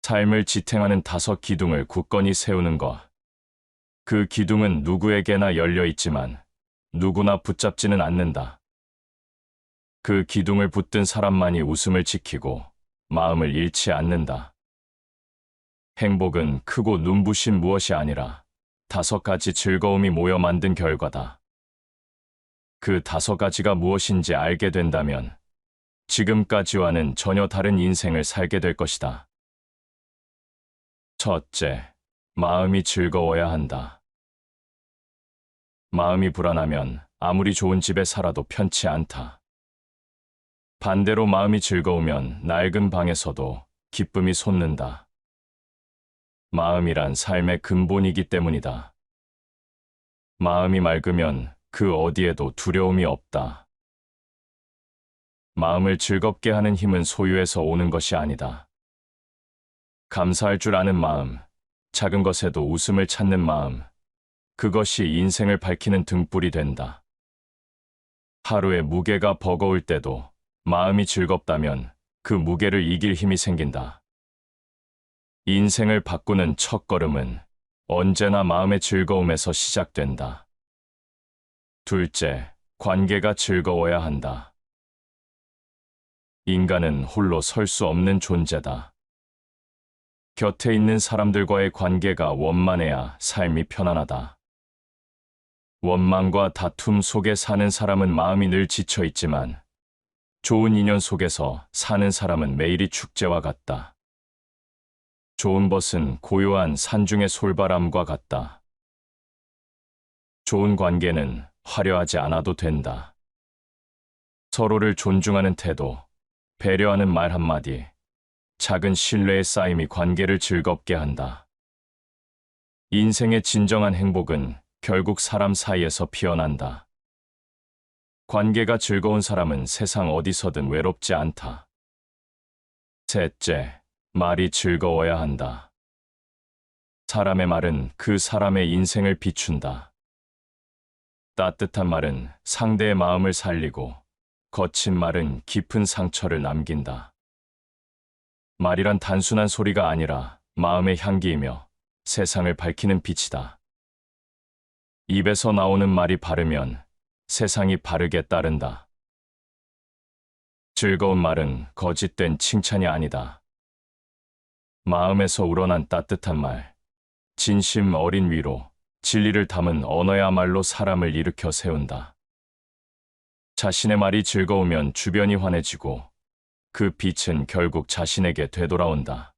삶을 지탱하는 5기둥을 굳건히 세우는 것. 그 기둥은 누구에게나 열려 있지만 누구나 붙잡지는 않는다. 그 기둥을 붙든 사람만이 웃음을 지키고 마음을 잃지 않는다. 행복은 크고 눈부신 무엇이 아니라 5가지 즐거움이 모여 만든 결과다. 그 5가지가 무엇인지 알게 된다면 지금까지와는 전혀 다른 인생을 살게 될 것이다. 첫째, 마음이 즐거워야 한다. 마음이 불안하면 아무리 좋은 집에 살아도 편치 않다. 반대로 마음이 즐거우면 낡은 방에서도 기쁨이 솟는다. 마음이란 삶의 근본이기 때문이다. 마음이 맑으면 그 어디에도 두려움이 없다. 마음을 즐겁게 하는 힘은 소유에서 오는 것이 아니다. 감사할 줄 아는 마음, 작은 것에도 웃음을 찾는 마음, 그것이 인생을 밝히는 등불이 된다. 하루의 무게가 버거울 때도 마음이 즐겁다면 그 무게를 이길 힘이 생긴다. 인생을 바꾸는 첫걸음은 언제나 마음의 즐거움에서 시작된다. 둘째, 관계가 즐거워야 한다. 인간은 홀로 설 수 없는 존재다. 곁에 있는 사람들과의 관계가 원만해야 삶이 편안하다. 원망과 다툼 속에 사는 사람은 마음이 늘 지쳐 있지만 좋은 인연 속에서 사는 사람은 매일이 축제와 같다. 좋은 벗은 고요한 산중의 솔바람과 같다. 좋은 관계는 화려하지 않아도 된다. 서로를 존중하는 태도, 배려하는 말 한마디, 작은 신뢰의 쌓임이 관계를 즐겁게 한다. 인생의 진정한 행복은 결국 사람 사이에서 피어난다. 관계가 즐거운 사람은 세상 어디서든 외롭지 않다. 셋째, 말이 즐거워야 한다. 사람의 말은 그 사람의 인생을 비춘다. 따뜻한 말은 상대의 마음을 살리고 거친 말은 깊은 상처를 남긴다. 말이란 단순한 소리가 아니라 마음의 향기이며 세상을 밝히는 빛이다. 입에서 나오는 말이 바르면 세상이 바르게 따른다. 즐거운 말은 거짓된 칭찬이 아니다. 마음에서 우러난 따뜻한 말, 진심 어린 위로, 진리를 담은 언어야말로 사람을 일으켜 세운다. 자신의 말이 즐거우면 주변이 환해지고 그 빛은 결국 자신에게 되돌아온다.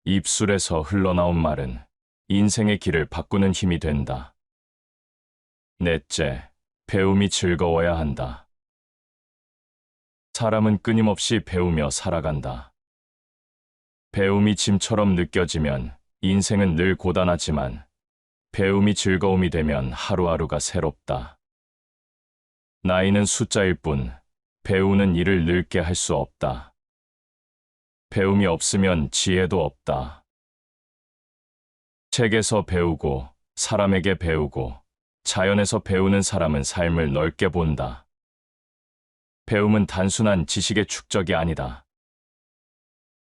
입술에서 흘러나온 말은 인생의 길을 바꾸는 힘이 된다. 넷째, 배움이 즐거워야 한다. 사람은 끊임없이 배우며 살아간다. 배움이 짐처럼 느껴지면 인생은 늘 고단하지만 배움이 즐거움이 되면 하루하루가 새롭다. 나이는 숫자일 뿐 배우는 일을 늙게 할 수 없다. 배움이 없으면 지혜도 없다. 책에서 배우고 사람에게 배우고 자연에서 배우는 사람은 삶을 넓게 본다. 배움은 단순한 지식의 축적이 아니다.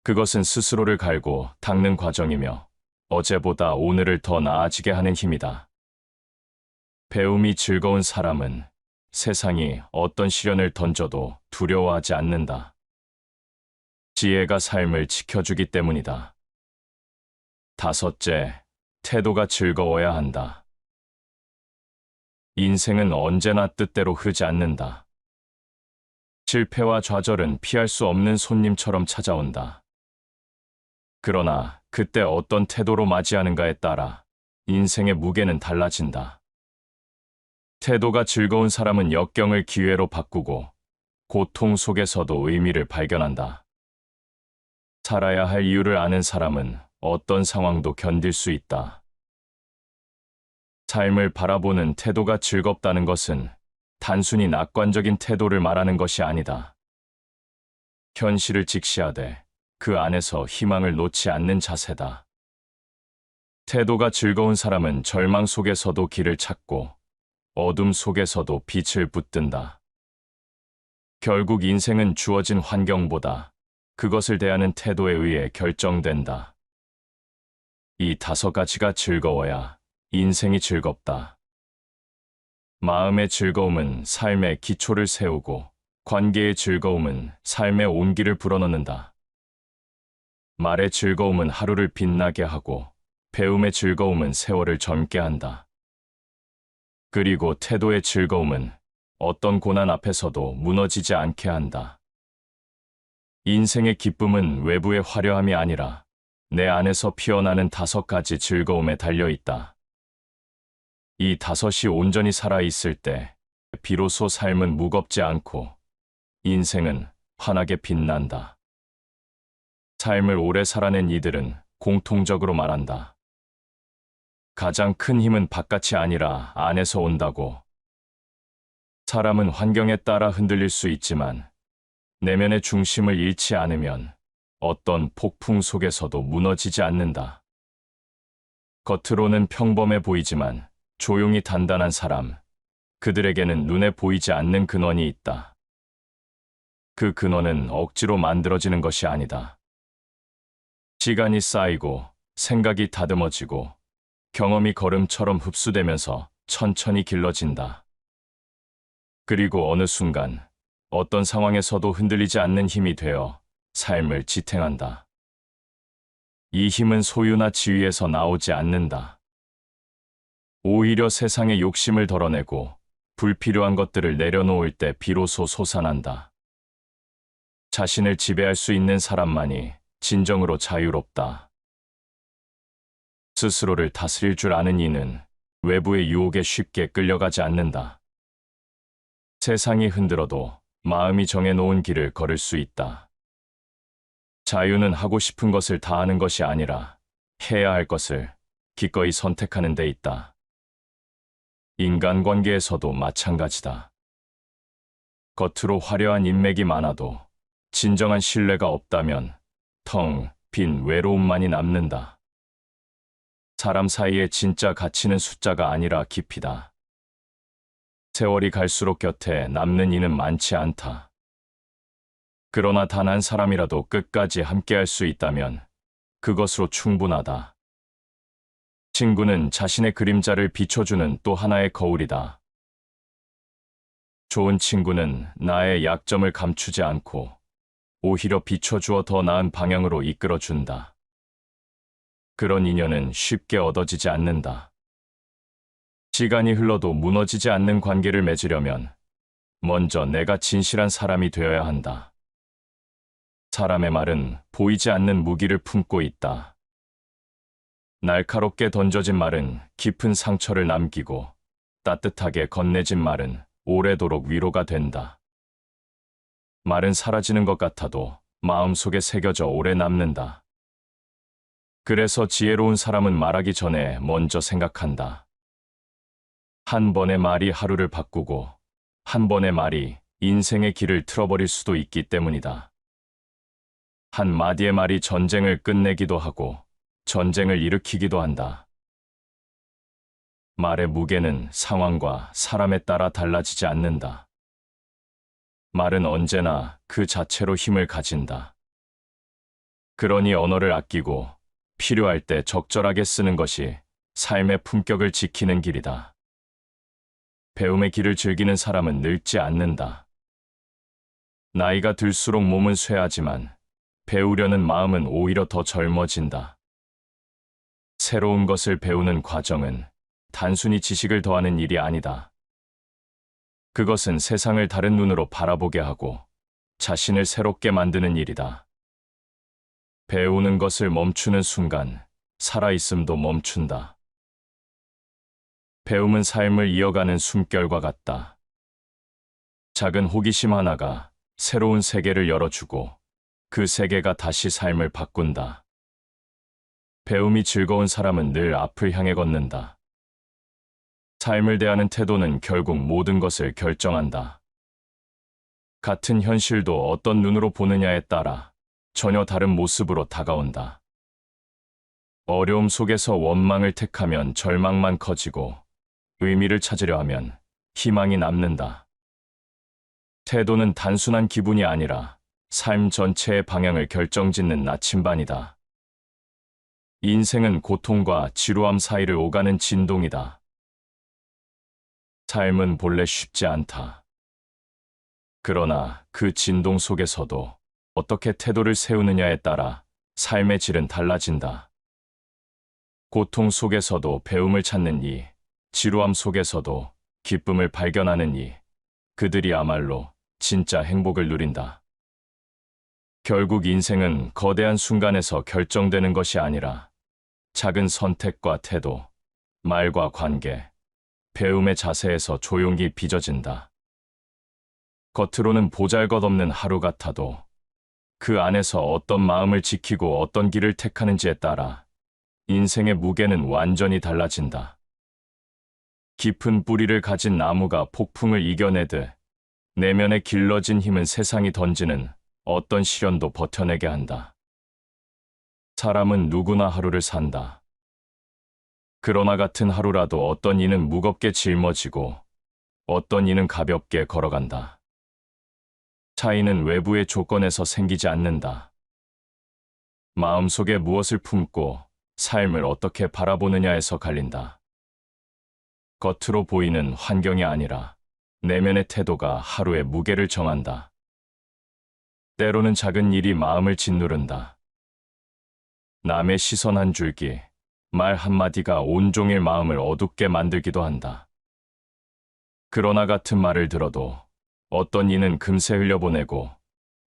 그것은 스스로를 갈고 닦는 과정이며 어제보다 오늘을 더 나아지게 하는 힘이다. 배움이 즐거운 사람은 세상이 어떤 시련을 던져도 두려워하지 않는다. 지혜가 삶을 지켜주기 때문이다. 다섯째, 태도가 즐거워야 한다. 인생은 언제나 뜻대로 흐르지 않는다. 실패와 좌절은 피할 수 없는 손님처럼 찾아온다. 그러나 그때 어떤 태도로 맞이하는가에 따라 인생의 무게는 달라진다. 태도가 즐거운 사람은 역경을 기회로 바꾸고 고통 속에서도 의미를 발견한다. 살아야 할 이유를 아는 사람은 어떤 상황도 견딜 수 있다. 삶을 바라보는 태도가 즐겁다는 것은 단순히 낙관적인 태도를 말하는 것이 아니다. 현실을 직시하되 그 안에서 희망을 놓지 않는 자세다. 태도가 즐거운 사람은 절망 속에서도 길을 찾고 어둠 속에서도 빛을 붙든다. 결국 인생은 주어진 환경보다 그것을 대하는 태도에 의해 결정된다. 이 5가지가 즐거워야 인생이 즐겁다. 마음의 즐거움은 삶의 기초를 세우고 관계의 즐거움은 삶의 온기를 불어넣는다. 말의 즐거움은 하루를 빛나게 하고 배움의 즐거움은 세월을 젊게 한다. 그리고 태도의 즐거움은 어떤 고난 앞에서도 무너지지 않게 한다. 인생의 기쁨은 외부의 화려함이 아니라 내 안에서 피어나는 5가지 즐거움에 달려있다. 이 5이 온전히 살아있을 때 비로소 삶은 무겁지 않고 인생은 환하게 빛난다. 삶을 오래 살아낸 이들은 공통적으로 말한다. 가장 큰 힘은 바깥이 아니라 안에서 온다고. 사람은 환경에 따라 흔들릴 수 있지만 내면의 중심을 잃지 않으면 어떤 폭풍 속에서도 무너지지 않는다. 겉으로는 평범해 보이지만 조용히 단단한 사람, 그들에게는 눈에 보이지 않는 근원이 있다. 그 근원은 억지로 만들어지는 것이 아니다. 시간이 쌓이고 생각이 다듬어지고 경험이 걸음처럼 흡수되면서 천천히 길러진다. 그리고 어느 순간 어떤 상황에서도 흔들리지 않는 힘이 되어 삶을 지탱한다. 이 힘은 소유나 지위에서 나오지 않는다. 오히려 세상의 욕심을 덜어내고 불필요한 것들을 내려놓을 때 비로소 솟아난다. 자신을 지배할 수 있는 사람만이 진정으로 자유롭다. 스스로를 다스릴 줄 아는 이는 외부의 유혹에 쉽게 끌려가지 않는다. 세상이 흔들어도 마음이 정해놓은 길을 걸을 수 있다. 자유는 하고 싶은 것을 다 하는 것이 아니라 해야 할 것을 기꺼이 선택하는 데 있다. 인간관계에서도 마찬가지다. 겉으로 화려한 인맥이 많아도 진정한 신뢰가 없다면 텅 빈 외로움만이 남는다. 사람 사이의 진짜 가치는 숫자가 아니라 깊이다. 세월이 갈수록 곁에 남는 이는 많지 않다. 그러나 단 한 사람이라도 끝까지 함께할 수 있다면 그것으로 충분하다. 친구는 자신의 그림자를 비춰주는 또 하나의 거울이다. 좋은 친구는 나의 약점을 감추지 않고 오히려 비춰주어 더 나은 방향으로 이끌어준다. 그런 인연은 쉽게 얻어지지 않는다. 시간이 흘러도 무너지지 않는 관계를 맺으려면 먼저 내가 진실한 사람이 되어야 한다. 사람의 말은 보이지 않는 무기를 품고 있다. 날카롭게 던져진 말은 깊은 상처를 남기고 따뜻하게 건네진 말은 오래도록 위로가 된다. 말은 사라지는 것 같아도 마음속에 새겨져 오래 남는다. 그래서 지혜로운 사람은 말하기 전에 먼저 생각한다. 한 번의 말이 하루를 바꾸고 한 번의 말이 인생의 길을 틀어버릴 수도 있기 때문이다. 한 마디의 말이 전쟁을 끝내기도 하고 전쟁을 일으키기도 한다. 말의 무게는 상황과 사람에 따라 달라지지 않는다. 말은 언제나 그 자체로 힘을 가진다. 그러니 언어를 아끼고 필요할 때 적절하게 쓰는 것이 삶의 품격을 지키는 길이다. 배움의 길을 즐기는 사람은 늙지 않는다. 나이가 들수록 몸은 쇠하지만 배우려는 마음은 오히려 더 젊어진다. 새로운 것을 배우는 과정은 단순히 지식을 더하는 일이 아니다. 그것은 세상을 다른 눈으로 바라보게 하고 자신을 새롭게 만드는 일이다. 배우는 것을 멈추는 순간 살아있음도 멈춘다. 배움은 삶을 이어가는 숨결과 같다. 작은 호기심 하나가 새로운 세계를 열어주고 그 세계가 다시 삶을 바꾼다. 배움이 즐거운 사람은 늘 앞을 향해 걷는다. 삶을 대하는 태도는 결국 모든 것을 결정한다. 같은 현실도 어떤 눈으로 보느냐에 따라 전혀 다른 모습으로 다가온다. 어려움 속에서 원망을 택하면 절망만 커지고 의미를 찾으려 하면 희망이 남는다. 태도는 단순한 기분이 아니라 삶 전체의 방향을 결정짓는 나침반이다. 인생은 고통과 지루함 사이를 오가는 진동이다. 삶은 본래 쉽지 않다. 그러나 그 진동 속에서도 어떻게 태도를 세우느냐에 따라 삶의 질은 달라진다. 고통 속에서도 배움을 찾는 이, 지루함 속에서도 기쁨을 발견하는 이, 그들이야말로 진짜 행복을 누린다. 결국 인생은 거대한 순간에서 결정되는 것이 아니라 작은 선택과 태도, 말과 관계, 배움의 자세에서 조용히 빚어진다. 겉으로는 보잘것없는 하루 같아도 그 안에서 어떤 마음을 지키고 어떤 길을 택하는지에 따라 인생의 무게는 완전히 달라진다. 깊은 뿌리를 가진 나무가 폭풍을 이겨내듯 내면에 길러진 힘은 세상이 던지는 어떤 시련도 버텨내게 한다. 사람은 누구나 하루를 산다. 그러나 같은 하루라도 어떤 이는 무겁게 짊어지고 어떤 이는 가볍게 걸어간다. 차이는 외부의 조건에서 생기지 않는다. 마음속에 무엇을 품고 삶을 어떻게 바라보느냐에서 갈린다. 겉으로 보이는 환경이 아니라 내면의 태도가 하루의 무게를 정한다. 때로는 작은 일이 마음을 짓누른다. 남의 시선 한 줄기, 말 한마디가 온종일 마음을 어둡게 만들기도 한다. 그러나 같은 말을 들어도 어떤 이는 금세 흘려보내고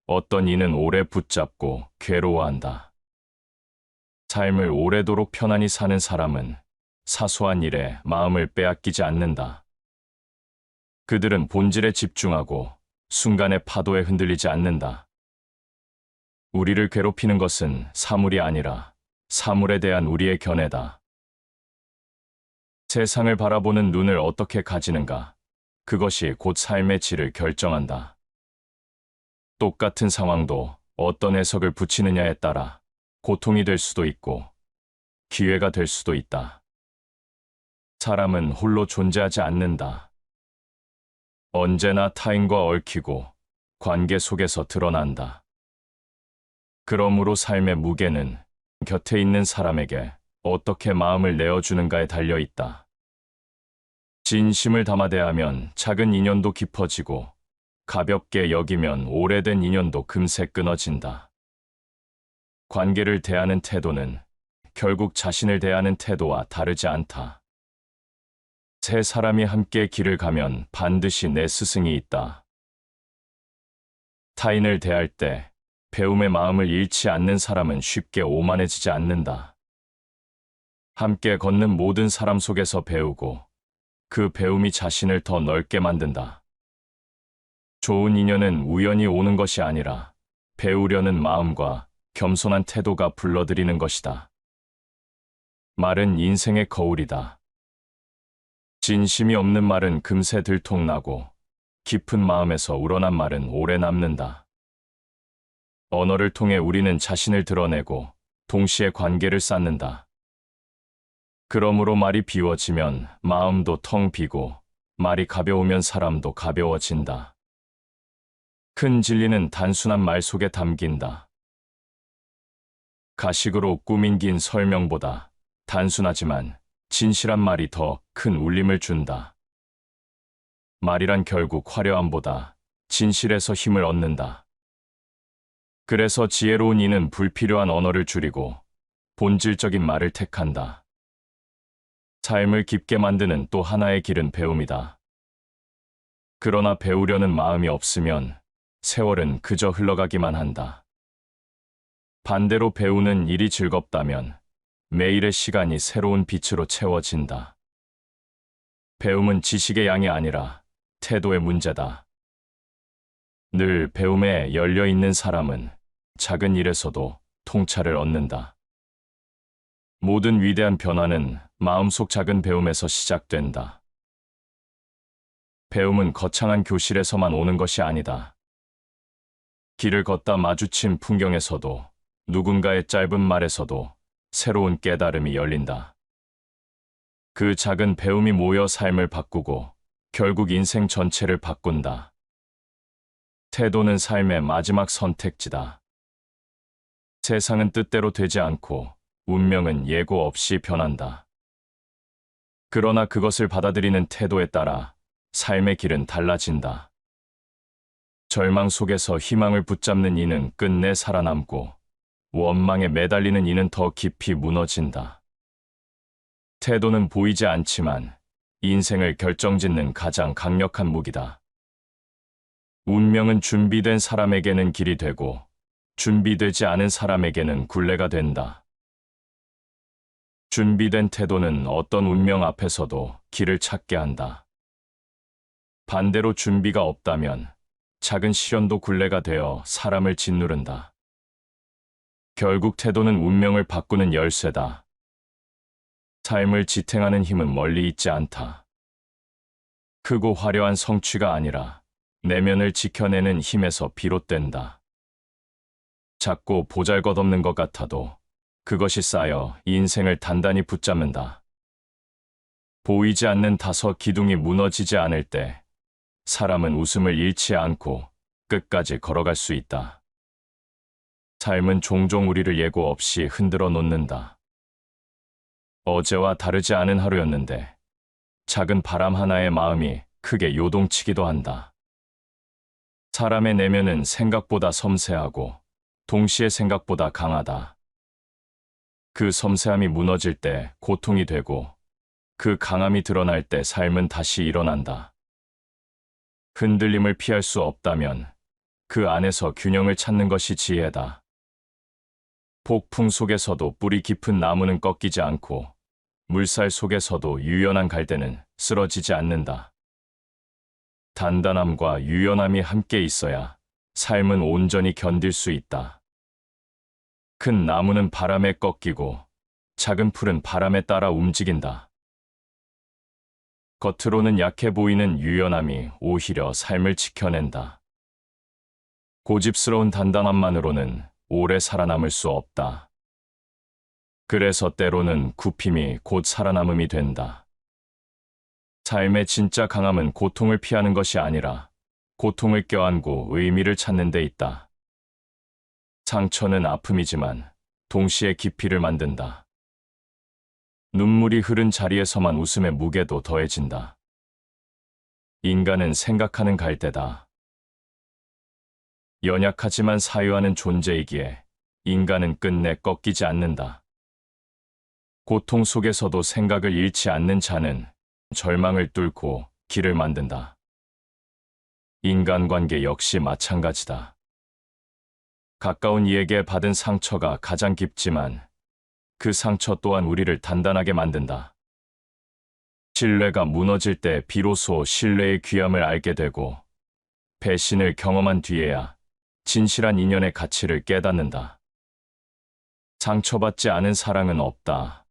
어떤 이는 오래 붙잡고 괴로워한다. 삶을 오래도록 편안히 사는 사람은 사소한 일에 마음을 빼앗기지 않는다. 그들은 본질에 집중하고 순간의 파도에 흔들리지 않는다. 우리를 괴롭히는 것은 사물이 아니라 사물에 대한 우리의 견해다. 세상을 바라보는 눈을 어떻게 가지는가? 그것이 곧 삶의 질을 결정한다. 똑같은 상황도 어떤 해석을 붙이느냐에 따라 고통이 될 수도 있고 기회가 될 수도 있다. 사람은 홀로 존재하지 않는다. 언제나 타인과 얽히고 관계 속에서 드러난다. 그러므로 삶의 무게는 곁에 있는 사람에게 어떻게 마음을 내어주는가에 달려 있다. 진심을 담아 대하면 작은 인연도 깊어지고 가볍게 여기면 오래된 인연도 금세 끊어진다. 관계를 대하는 태도는 결국 자신을 대하는 태도와 다르지 않다. 세 사람이 함께 길을 가면 반드시 내 스승이 있다. 타인을 대할 때 배움의 마음을 잃지 않는 사람은 쉽게 오만해지지 않는다. 함께 걷는 모든 사람 속에서 배우고 그 배움이 자신을 더 넓게 만든다. 좋은 인연은 우연히 오는 것이 아니라 배우려는 마음과 겸손한 태도가 불러들이는 것이다. 말은 인생의 거울이다. 진심이 없는 말은 금세 들통나고 깊은 마음에서 우러난 말은 오래 남는다. 언어를 통해 우리는 자신을 드러내고 동시에 관계를 쌓는다. 그러므로 말이 비워지면 마음도 텅 비고 말이 가벼우면 사람도 가벼워진다. 큰 진리는 단순한 말 속에 담긴다. 가식으로 꾸민 긴 설명보다 단순하지만 진실한 말이 더 큰 울림을 준다. 말이란 결국 화려함보다 진실에서 힘을 얻는다. 그래서 지혜로운 이는 불필요한 언어를 줄이고 본질적인 말을 택한다. 삶을 깊게 만드는 또 하나의 길은 배움이다. 그러나 배우려는 마음이 없으면 세월은 그저 흘러가기만 한다. 반대로 배우는 일이 즐겁다면 매일의 시간이 새로운 빛으로 채워진다. 배움은 지식의 양이 아니라 태도의 문제다. 늘 배움에 열려 있는 사람은 작은 일에서도 통찰을 얻는다. 모든 위대한 변화는 마음속 작은 배움에서 시작된다. 배움은 거창한 교실에서만 오는 것이 아니다. 길을 걷다 마주친 풍경에서도, 누군가의 짧은 말에서도 새로운 깨달음이 열린다. 그 작은 배움이 모여 삶을 바꾸고 결국 인생 전체를 바꾼다. 태도는 삶의 마지막 선택지다. 세상은 뜻대로 되지 않고 운명은 예고 없이 변한다. 그러나 그것을 받아들이는 태도에 따라 삶의 길은 달라진다. 절망 속에서 희망을 붙잡는 이는 끝내 살아남고, 원망에 매달리는 이는 더 깊이 무너진다. 태도는 보이지 않지만 인생을 결정짓는 가장 강력한 무기다. 운명은 준비된 사람에게는 길이 되고, 준비되지 않은 사람에게는 굴레가 된다. 준비된 태도는 어떤 운명 앞에서도 길을 찾게 한다. 반대로 준비가 없다면 작은 시련도 굴레가 되어 사람을 짓누른다. 결국 태도는 운명을 바꾸는 열쇠다. 삶을 지탱하는 힘은 멀리 있지 않다. 크고 화려한 성취가 아니라 내면을 지켜내는 힘에서 비롯된다. 작고 보잘것없는 것 같아도 그것이 쌓여 인생을 단단히 붙잡는다. 보이지 않는 다섯 기둥이 무너지지 않을 때 사람은 웃음을 잃지 않고 끝까지 걸어갈 수 있다. 삶은 종종 우리를 예고 없이 흔들어 놓는다. 어제와 다르지 않은 하루였는데 작은 바람 하나의 마음이 크게 요동치기도 한다. 사람의 내면은 생각보다 섬세하고 동시에 생각보다 강하다. 그 섬세함이 무너질 때 고통이 되고, 그 강함이 드러날 때 삶은 다시 일어난다. 흔들림을 피할 수 없다면 그 안에서 균형을 찾는 것이 지혜다. 폭풍 속에서도 뿌리 깊은 나무는 꺾이지 않고, 물살 속에서도 유연한 갈대는 쓰러지지 않는다. 단단함과 유연함이 함께 있어야 삶은 온전히 견딜 수 있다. 큰 나무는 바람에 꺾이고 작은 풀은 바람에 따라 움직인다. 겉으로는 약해 보이는 유연함이 오히려 삶을 지켜낸다. 고집스러운 단단함만으로는 오래 살아남을 수 없다. 그래서 때로는 굽힘이 곧 살아남음이 된다. 삶의 진짜 강함은 고통을 피하는 것이 아니라 고통을 껴안고 의미를 찾는 데 있다. 상처는 아픔이지만 동시에 깊이를 만든다. 눈물이 흐른 자리에서만 웃음의 무게도 더해진다. 인간은 생각하는 갈대다. 연약하지만 사유하는 존재이기에 인간은 끝내 꺾이지 않는다. 고통 속에서도 생각을 잃지 않는 자는 절망을 뚫고 길을 만든다. 인간관계 역시 마찬가지다. 가까운 이에게 받은 상처가 가장 깊지만 그 상처 또한 우리를 단단하게 만든다. 신뢰가 무너질 때 비로소 신뢰의 귀함을 알게 되고, 배신을 경험한 뒤에야 진실한 인연의 가치를 깨닫는다. 상처받지 않은 사랑은 없다.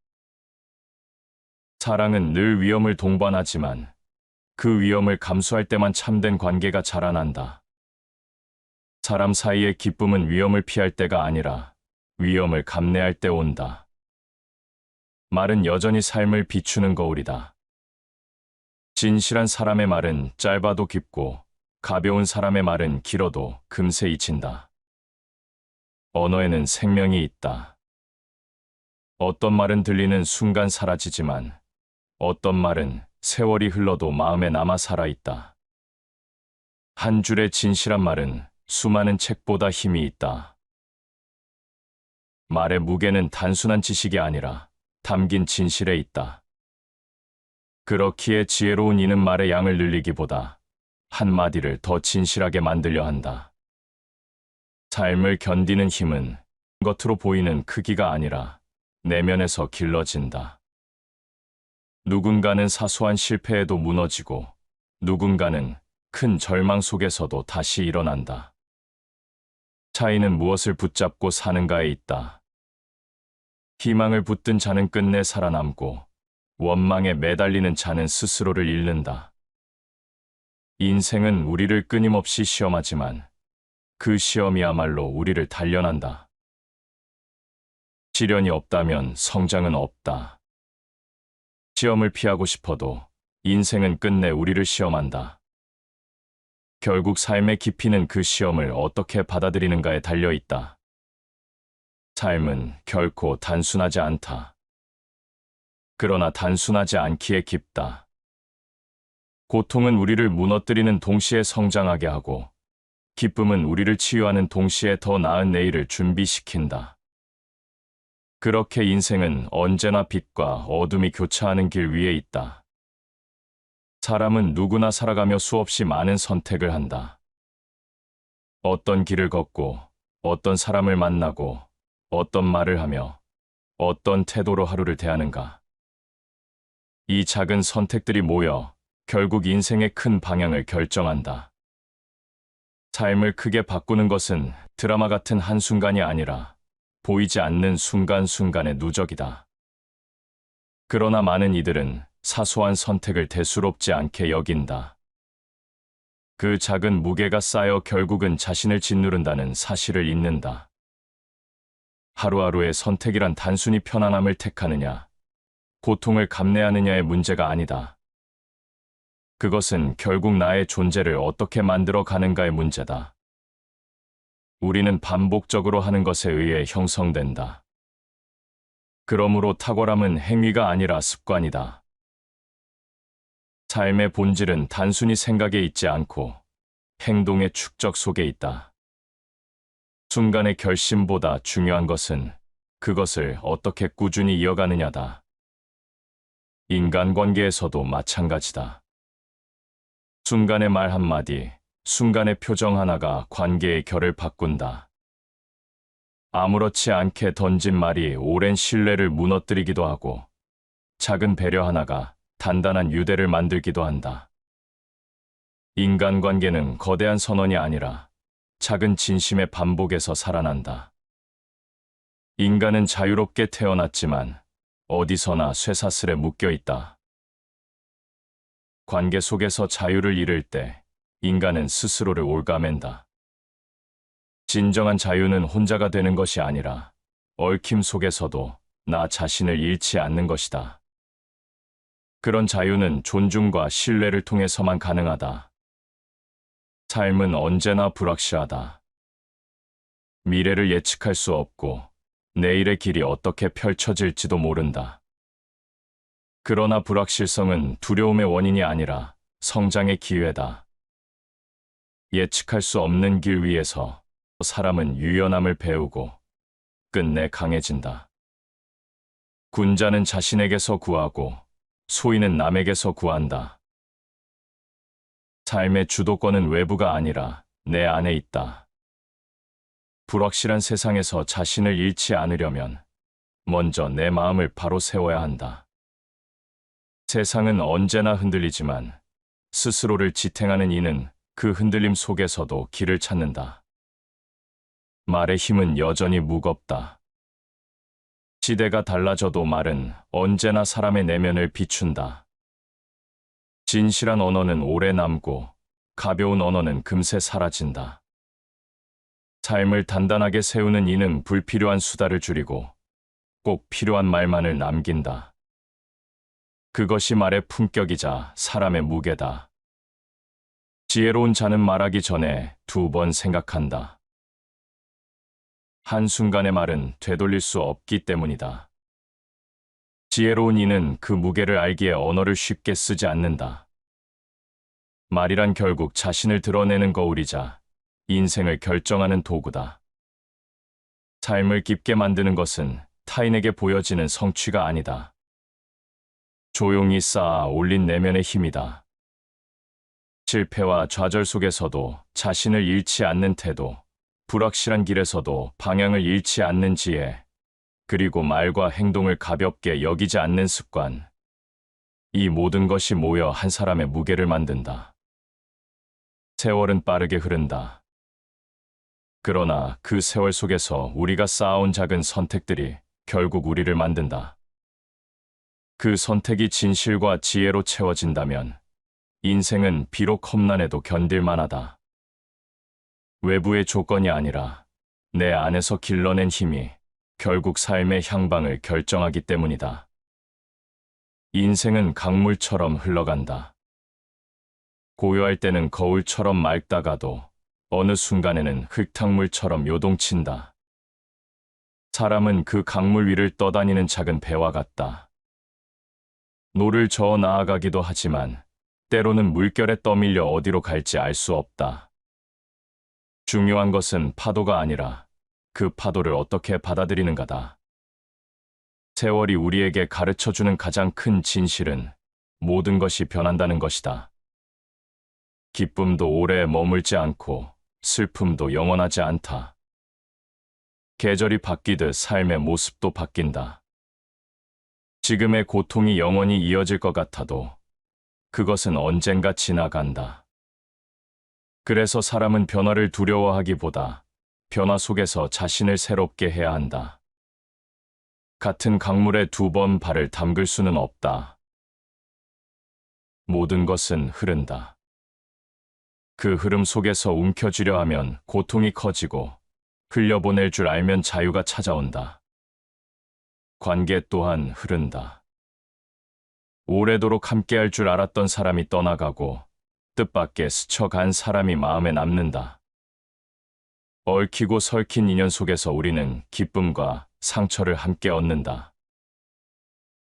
사랑은 늘 위험을 동반하지만 그 위험을 감수할 때만 참된 관계가 자라난다. 사람 사이의 기쁨은 위험을 피할 때가 아니라 위험을 감내할 때 온다. 말은 여전히 삶을 비추는 거울이다. 진실한 사람의 말은 짧아도 깊고, 가벼운 사람의 말은 길어도 금세 잊힌다. 언어에는 생명이 있다. 어떤 말은 들리는 순간 사라지지만 어떤 말은 세월이 흘러도 마음에 남아 살아있다. 한 줄의 진실한 말은 수많은 책보다 힘이 있다. 말의 무게는 단순한 지식이 아니라 담긴 진실에 있다. 그렇기에 지혜로운 이는 말의 양을 늘리기보다 한마디를 더 진실하게 만들려 한다. 삶을 견디는 힘은 겉으로 보이는 크기가 아니라 내면에서 길러진다. 누군가는 사소한 실패에도 무너지고, 누군가는 큰 절망 속에서도 다시 일어난다. 차이는 무엇을 붙잡고 사는가에 있다. 희망을 붙든 자는 끝내 살아남고 원망에 매달리는 자는 스스로를 잃는다. 인생은 우리를 끊임없이 시험하지만 그 시험이야말로 우리를 단련한다. 시련이 없다면 성장은 없다. 시험을 피하고 싶어도 인생은 끝내 우리를 시험한다. 결국 삶의 깊이는 그 시험을 어떻게 받아들이는가에 달려 있다. 삶은 결코 단순하지 않다. 그러나 단순하지 않기에 깊다. 고통은 우리를 무너뜨리는 동시에 성장하게 하고, 기쁨은 우리를 치유하는 동시에 더 나은 내일을 준비시킨다. 그렇게 인생은 언제나 빛과 어둠이 교차하는 길 위에 있다. 사람은 누구나 살아가며 수없이 많은 선택을 한다. 어떤 길을 걷고, 어떤 사람을 만나고, 어떤 말을 하며, 어떤 태도로 하루를 대하는가. 이 작은 선택들이 모여 결국 인생의 큰 방향을 결정한다. 삶을 크게 바꾸는 것은 드라마 같은 한순간이 아니라 보이지 않는 순간순간의 누적이다. 그러나 많은 이들은 사소한 선택을 대수롭지 않게 여긴다. 그 작은 무게가 쌓여 결국은 자신을 짓누른다는 사실을 잊는다. 하루하루의 선택이란 단순히 편안함을 택하느냐, 고통을 감내하느냐의 문제가 아니다. 그것은 결국 나의 존재를 어떻게 만들어 가는가의 문제다. 우리는 반복적으로 하는 것에 의해 형성된다. 그러므로 탁월함은 행위가 아니라 습관이다. 삶의 본질은 단순히 생각에 있지 않고 행동의 축적 속에 있다. 순간의 결심보다 중요한 것은 그것을 어떻게 꾸준히 이어가느냐다. 인간관계에서도 마찬가지다. 순간의 말 한마디, 순간의 표정 하나가 관계의 결을 바꾼다. 아무렇지 않게 던진 말이 오랜 신뢰를 무너뜨리기도 하고, 작은 배려 하나가 단단한 유대를 만들기도 한다. 인간관계는 거대한 선언이 아니라 작은 진심의 반복에서 살아난다. 인간은 자유롭게 태어났지만 어디서나 쇠사슬에 묶여 있다. 관계 속에서 자유를 잃을 때 인간은 스스로를 올가맨다. 진정한 자유는 혼자가 되는 것이 아니라 얽힘 속에서도 나 자신을 잃지 않는 것이다. 그런 자유는 존중과 신뢰를 통해서만 가능하다. 삶은 언제나 불확실하다. 미래를 예측할 수 없고 내일의 길이 어떻게 펼쳐질지도 모른다. 그러나 불확실성은 두려움의 원인이 아니라 성장의 기회다. 예측할 수 없는 길 위에서 사람은 유연함을 배우고 끝내 강해진다. 군자는 자신에게서 구하고 소인은 남에게서 구한다. 삶의 주도권은 외부가 아니라 내 안에 있다. 불확실한 세상에서 자신을 잃지 않으려면 먼저 내 마음을 바로 세워야 한다. 세상은 언제나 흔들리지만 스스로를 지탱하는 이는 그 흔들림 속에서도 길을 찾는다. 말의 힘은 여전히 무겁다. 시대가 달라져도 말은 언제나 사람의 내면을 비춘다. 진실한 언어는 오래 남고 가벼운 언어는 금세 사라진다. 삶을 단단하게 세우는 이는 불필요한 수다를 줄이고 꼭 필요한 말만을 남긴다. 그것이 말의 품격이자 사람의 무게다. 지혜로운 자는 말하기 전에 2번 생각한다. 한순간의 말은 되돌릴 수 없기 때문이다. 지혜로운 이는 그 무게를 알기에 언어를 쉽게 쓰지 않는다. 말이란 결국 자신을 드러내는 거울이자 인생을 결정하는 도구다. 삶을 깊게 만드는 것은 타인에게 보여지는 성취가 아니다. 조용히 쌓아 올린 내면의 힘이다. 실패와 좌절 속에서도 자신을 잃지 않는 태도, 불확실한 길에서도 방향을 잃지 않는 지혜, 그리고 말과 행동을 가볍게 여기지 않는 습관. 이 모든 것이 모여 한 사람의 무게를 만든다. 세월은 빠르게 흐른다. 그러나 그 세월 속에서 우리가 쌓아온 작은 선택들이 결국 우리를 만든다. 그 선택이 진실과 지혜로 채워진다면 인생은 비록 험난해도 견딜 만하다. 외부의 조건이 아니라 내 안에서 길러낸 힘이 결국 삶의 향방을 결정하기 때문이다. 인생은 강물처럼 흘러간다. 고요할 때는 거울처럼 맑다가도 어느 순간에는 흙탕물처럼 요동친다. 사람은 그 강물 위를 떠다니는 작은 배와 같다. 노를 저어 나아가기도 하지만 때로는 물결에 떠밀려 어디로 갈지 알 수 없다. 중요한 것은 파도가 아니라 그 파도를 어떻게 받아들이는가다. 세월이 우리에게 가르쳐주는 가장 큰 진실은 모든 것이 변한다는 것이다. 기쁨도 오래 머물지 않고 슬픔도 영원하지 않다. 계절이 바뀌듯 삶의 모습도 바뀐다. 지금의 고통이 영원히 이어질 것 같아도 그것은 언젠가 지나간다. 그래서 사람은 변화를 두려워하기보다 변화 속에서 자신을 새롭게 해야 한다. 같은 강물에 2번 발을 담글 수는 없다. 모든 것은 흐른다. 그 흐름 속에서 움켜쥐려 하면 고통이 커지고 흘려보낼 줄 알면 자유가 찾아온다. 관계 또한 흐른다. 오래도록 함께할 줄 알았던 사람이 떠나가고 뜻밖의 스쳐간 사람이 마음에 남는다. 얽히고 설킨 인연 속에서 우리는 기쁨과 상처를 함께 얻는다.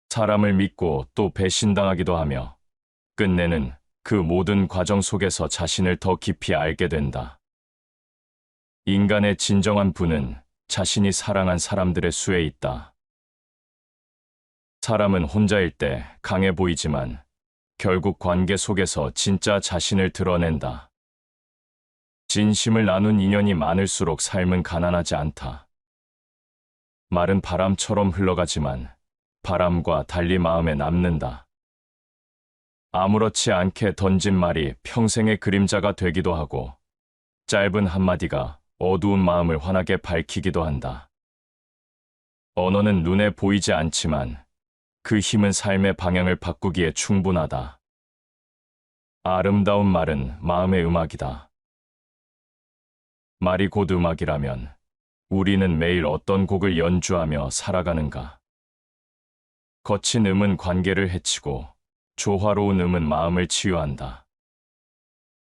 사람을 믿고 또 배신당하기도 하며 끝내는 그 모든 과정 속에서 자신을 더 깊이 알게 된다. 인간의 진정한 부는 자신이 사랑한 사람들의 수에 있다. 사람은 혼자일 때 강해 보이지만 결국 관계 속에서 진짜 자신을 드러낸다. 진심을 나눈 인연이 많을수록 삶은 가난하지 않다. 말은 바람처럼 흘러가지만 바람과 달리 마음에 남는다. 아무렇지 않게 던진 말이 평생의 그림자가 되기도 하고 짧은 한마디가 어두운 마음을 환하게 밝히기도 한다. 언어는 눈에 보이지 않지만 그 힘은 삶의 방향을 바꾸기에 충분하다. 아름다운 말은 마음의 음악이다. 말이 곧 음악이라면 우리는 매일 어떤 곡을 연주하며 살아가는가? 거친 음은 관계를 해치고 조화로운 음은 마음을 치유한다.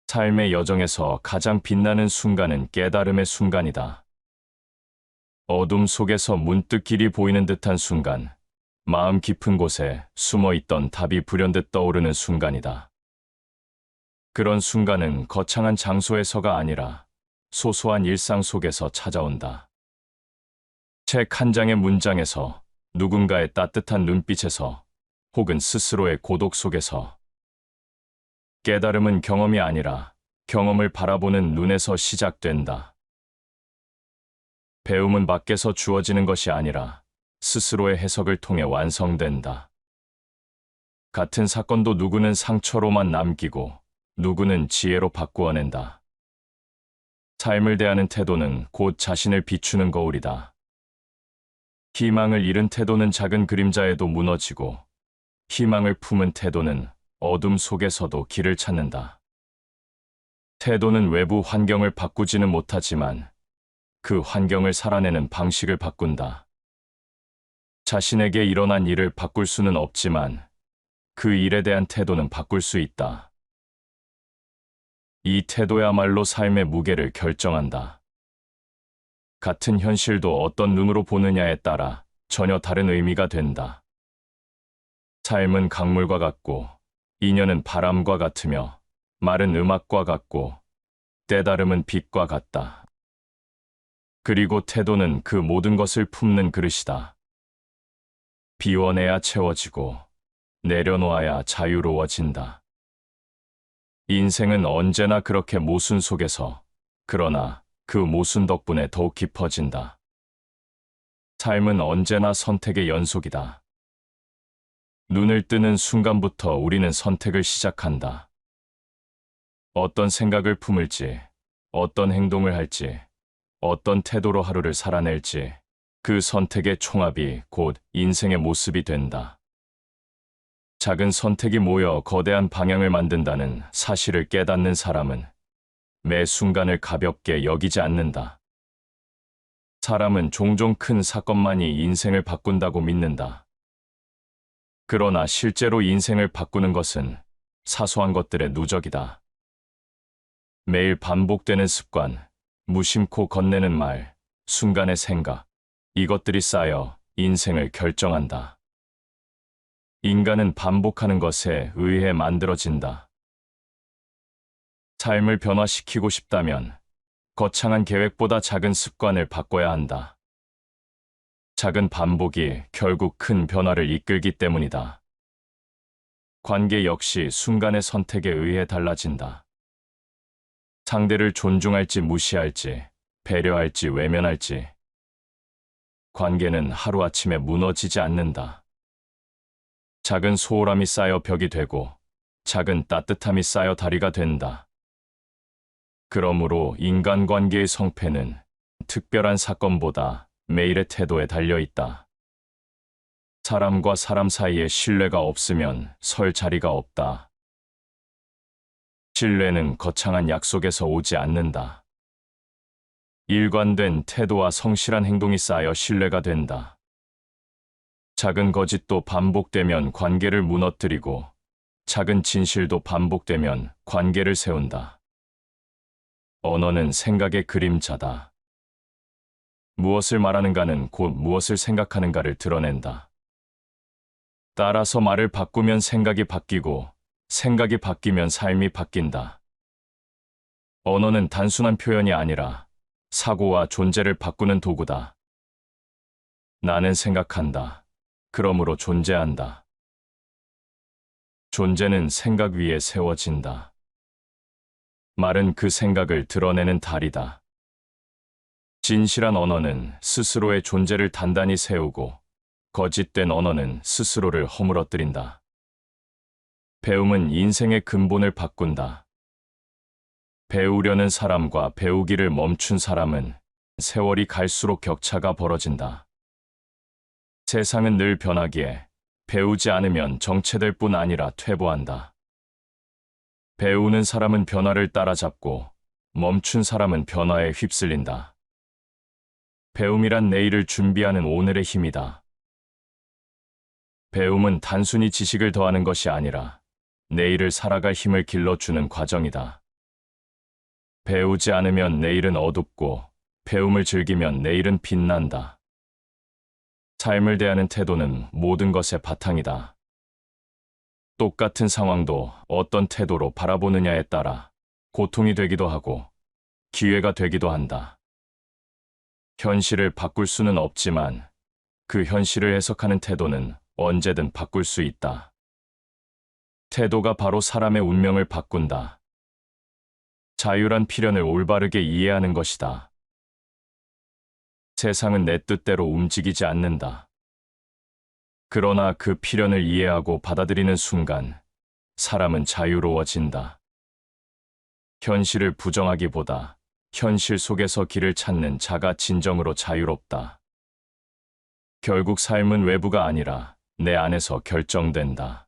삶의 여정에서 가장 빛나는 순간은 깨달음의 순간이다. 어둠 속에서 문득 길이 보이는 듯한 순간, 마음 깊은 곳에 숨어있던 답이 불현듯 떠오르는 순간이다. 그런 순간은 거창한 장소에서가 아니라 소소한 일상 속에서 찾아온다. 책 한 장의 문장에서, 누군가의 따뜻한 눈빛에서, 혹은 스스로의 고독 속에서. 깨달음은 경험이 아니라 경험을 바라보는 눈에서 시작된다. 배움은 밖에서 주어지는 것이 아니라 스스로의 해석을 통해 완성된다. 같은 사건도 누구는 상처로만 남기고 누구는 지혜로 바꾸어낸다. 삶을 대하는 태도는 곧 자신을 비추는 거울이다. 희망을 잃은 태도는 작은 그림자에도 무너지고 희망을 품은 태도는 어둠 속에서도 길을 찾는다. 태도는 외부 환경을 바꾸지는 못하지만 그 환경을 살아내는 방식을 바꾼다. 자신에게 일어난 일을 바꿀 수는 없지만 그 일에 대한 태도는 바꿀 수 있다. 이 태도야말로 삶의 무게를 결정한다. 같은 현실도 어떤 눈으로 보느냐에 따라 전혀 다른 의미가 된다. 삶은 강물과 같고 인연은 바람과 같으며 말은 음악과 같고 때다름은 빛과 같다. 그리고 태도는 그 모든 것을 품는 그릇이다. 비워내야 채워지고 내려놓아야 자유로워진다. 인생은 언제나 그렇게 모순 속에서, 그러나 그 모순 덕분에 더욱 깊어진다. 삶은 언제나 선택의 연속이다. 눈을 뜨는 순간부터 우리는 선택을 시작한다. 어떤 생각을 품을지, 어떤 행동을 할지, 어떤 태도로 하루를 살아낼지, 그 선택의 총합이 곧 인생의 모습이 된다. 작은 선택이 모여 거대한 방향을 만든다는 사실을 깨닫는 사람은 매 순간을 가볍게 여기지 않는다. 사람은 종종 큰 사건만이 인생을 바꾼다고 믿는다. 그러나 실제로 인생을 바꾸는 것은 사소한 것들의 누적이다. 매일 반복되는 습관, 무심코 건네는 말, 순간의 생각, 이것들이 쌓여 인생을 결정한다. 인간은 반복하는 것에 의해 만들어진다. 삶을 변화시키고 싶다면 거창한 계획보다 작은 습관을 바꿔야 한다. 작은 반복이 결국 큰 변화를 이끌기 때문이다. 관계 역시 순간의 선택에 의해 달라진다. 상대를 존중할지 무시할지, 배려할지 외면할지. 관계는 하루아침에 무너지지 않는다. 작은 소홀함이 쌓여 벽이 되고, 작은 따뜻함이 쌓여 다리가 된다. 그러므로 인간관계의 성패는 특별한 사건보다 매일의 태도에 달려있다. 사람과 사람 사이에 신뢰가 없으면 설 자리가 없다. 신뢰는 거창한 약속에서 오지 않는다. 일관된 태도와 성실한 행동이 쌓여 신뢰가 된다. 작은 거짓도 반복되면 관계를 무너뜨리고, 작은 진실도 반복되면 관계를 세운다. 언어는 생각의 그림자다. 무엇을 말하는가는 곧 무엇을 생각하는가를 드러낸다. 따라서 말을 바꾸면 생각이 바뀌고, 생각이 바뀌면 삶이 바뀐다. 언어는 단순한 표현이 아니라 사고와 존재를 바꾸는 도구다. 나는 생각한다. 그러므로 존재한다. 존재는 생각 위에 세워진다. 말은 그 생각을 드러내는 달이다. 진실한 언어는 스스로의 존재를 단단히 세우고, 거짓된 언어는 스스로를 허물어뜨린다. 배움은 인생의 근본을 바꾼다. 배우려는 사람과 배우기를 멈춘 사람은 세월이 갈수록 격차가 벌어진다. 세상은 늘 변하기에 배우지 않으면 정체될 뿐 아니라 퇴보한다. 배우는 사람은 변화를 따라잡고 멈춘 사람은 변화에 휩쓸린다. 배움이란 내일을 준비하는 오늘의 힘이다. 배움은 단순히 지식을 더하는 것이 아니라 내일을 살아갈 힘을 길러주는 과정이다. 배우지 않으면 내일은 어둡고 배움을 즐기면 내일은 빛난다. 삶을 대하는 태도는 모든 것의 바탕이다. 똑같은 상황도 어떤 태도로 바라보느냐에 따라 고통이 되기도 하고 기회가 되기도 한다. 현실을 바꿀 수는 없지만 그 현실을 해석하는 태도는 언제든 바꿀 수 있다. 태도가 바로 사람의 운명을 바꾼다. 자유란 필연을 올바르게 이해하는 것이다. 세상은 내 뜻대로 움직이지 않는다. 그러나 그 필연을 이해하고 받아들이는 순간 사람은 자유로워진다. 현실을 부정하기보다 현실 속에서 길을 찾는 자가 진정으로 자유롭다. 결국 삶은 외부가 아니라 내 안에서 결정된다.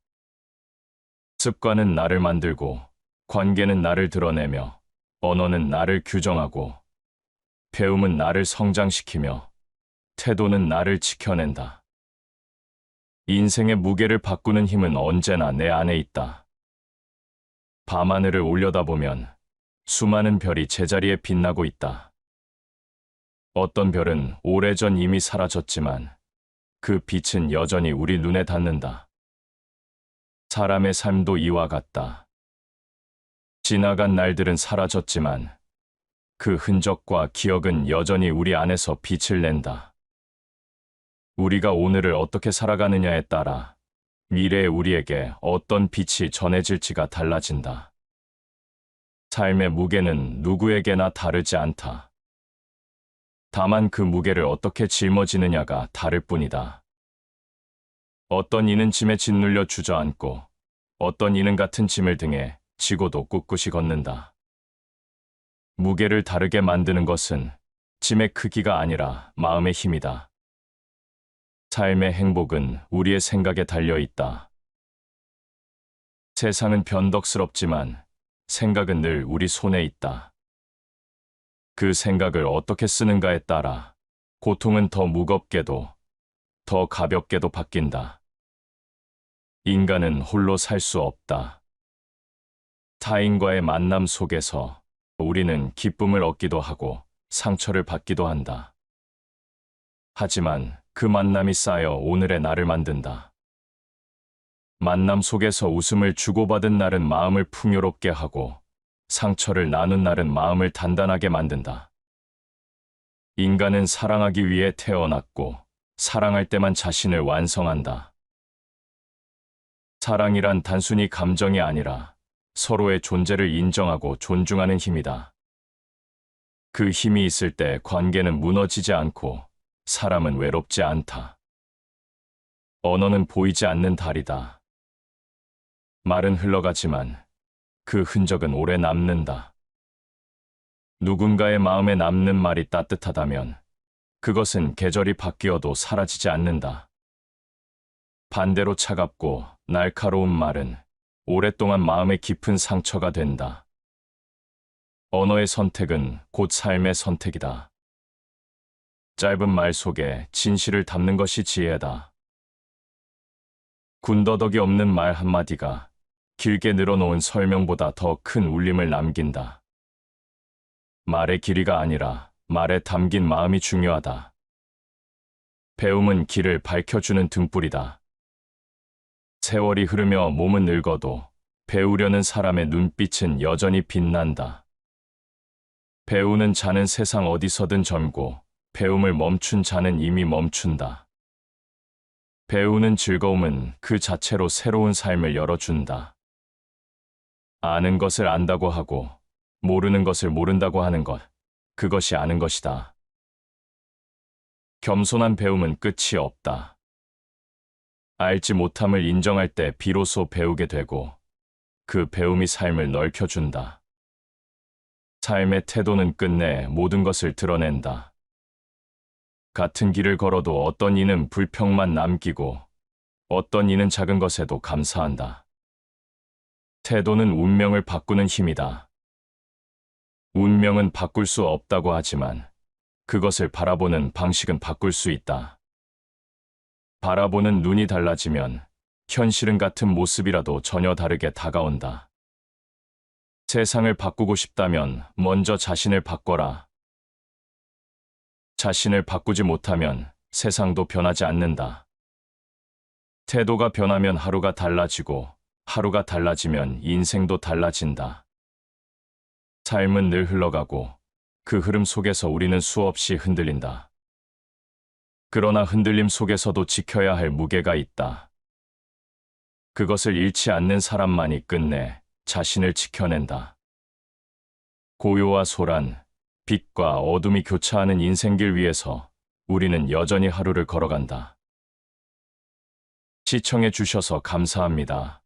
습관은 나를 만들고, 관계는 나를 드러내며, 언어는 나를 규정하고, 배움은 나를 성장시키며, 태도는 나를 지켜낸다. 인생의 무게를 바꾸는 힘은 언제나 내 안에 있다. 밤하늘을 올려다보면 수많은 별이 제자리에 빛나고 있다. 어떤 별은 오래전 이미 사라졌지만 그 빛은 여전히 우리 눈에 닿는다. 사람의 삶도 이와 같다. 지나간 날들은 사라졌지만 그 흔적과 기억은 여전히 우리 안에서 빛을 낸다. 우리가 오늘을 어떻게 살아가느냐에 따라 미래의 우리에게 어떤 빛이 전해질지가 달라진다. 삶의 무게는 누구에게나 다르지 않다. 다만 그 무게를 어떻게 짊어지느냐가 다를 뿐이다. 어떤 이는 짐에 짓눌려 주저앉고 어떤 이는 같은 짐을 등에 지고도 꿋꿋이 걷는다. 무게를 다르게 만드는 것은 짐의 크기가 아니라 마음의 힘이다. 삶의 행복은 우리의 생각에 달려 있다. 세상은 변덕스럽지만 생각은 늘 우리 손에 있다. 그 생각을 어떻게 쓰는가에 따라 고통은 더 무겁게도 더 가볍게도 바뀐다. 인간은 홀로 살 수 없다. 타인과의 만남 속에서 우리는 기쁨을 얻기도 하고 상처를 받기도 한다. 하지만 그 만남이 쌓여 오늘의 나를 만든다. 만남 속에서 웃음을 주고받은 날은 마음을 풍요롭게 하고 상처를 나눈 날은 마음을 단단하게 만든다. 인간은 사랑하기 위해 태어났고 사랑할 때만 자신을 완성한다. 사랑이란 단순히 감정이 아니라 서로의 존재를 인정하고 존중하는 힘이다. 그 힘이 있을 때 관계는 무너지지 않고 사람은 외롭지 않다. 언어는 보이지 않는 달이다. 말은 흘러가지만 그 흔적은 오래 남는다. 누군가의 마음에 남는 말이 따뜻하다면 그것은 계절이 바뀌어도 사라지지 않는다. 반대로 차갑고 날카로운 말은 오랫동안 마음에 깊은 상처가 된다. 언어의 선택은 곧 삶의 선택이다. 짧은 말 속에 진실을 담는 것이 지혜다. 군더더기 없는 말 한마디가 길게 늘어놓은 설명보다 더 큰 울림을 남긴다. 말의 길이가 아니라 말에 담긴 마음이 중요하다. 배움은 길을 밝혀주는 등불이다. 세월이 흐르며 몸은 늙어도 배우려는 사람의 눈빛은 여전히 빛난다. 배우는 자는 세상 어디서든 젊고 배움을 멈춘 자는 이미 멈춘다. 배우는 즐거움은 그 자체로 새로운 삶을 열어준다. 아는 것을 안다고 하고 모르는 것을 모른다고 하는 것, 그것이 아는 것이다. 겸손한 배움은 끝이 없다. 알지 못함을 인정할 때 비로소 배우게 되고 그 배움이 삶을 넓혀준다. 삶의 태도는 끝내 모든 것을 드러낸다. 같은 길을 걸어도 어떤 이는 불평만 남기고 어떤 이는 작은 것에도 감사한다. 태도는 운명을 바꾸는 힘이다. 운명은 바꿀 수 없다고 하지만 그것을 바라보는 방식은 바꿀 수 있다. 바라보는 눈이 달라지면 현실은 같은 모습이라도 전혀 다르게 다가온다. 세상을 바꾸고 싶다면 먼저 자신을 바꿔라. 자신을 바꾸지 못하면 세상도 변하지 않는다. 태도가 변하면 하루가 달라지고 하루가 달라지면 인생도 달라진다. 삶은 늘 흘러가고 그 흐름 속에서 우리는 수없이 흔들린다. 그러나 흔들림 속에서도 지켜야 할 무게가 있다. 그것을 잃지 않는 사람만이 끝내 자신을 지켜낸다. 고요와 소란, 빛과 어둠이 교차하는 인생길 위에서 우리는 여전히 하루를 걸어간다. 시청해 주셔서 감사합니다.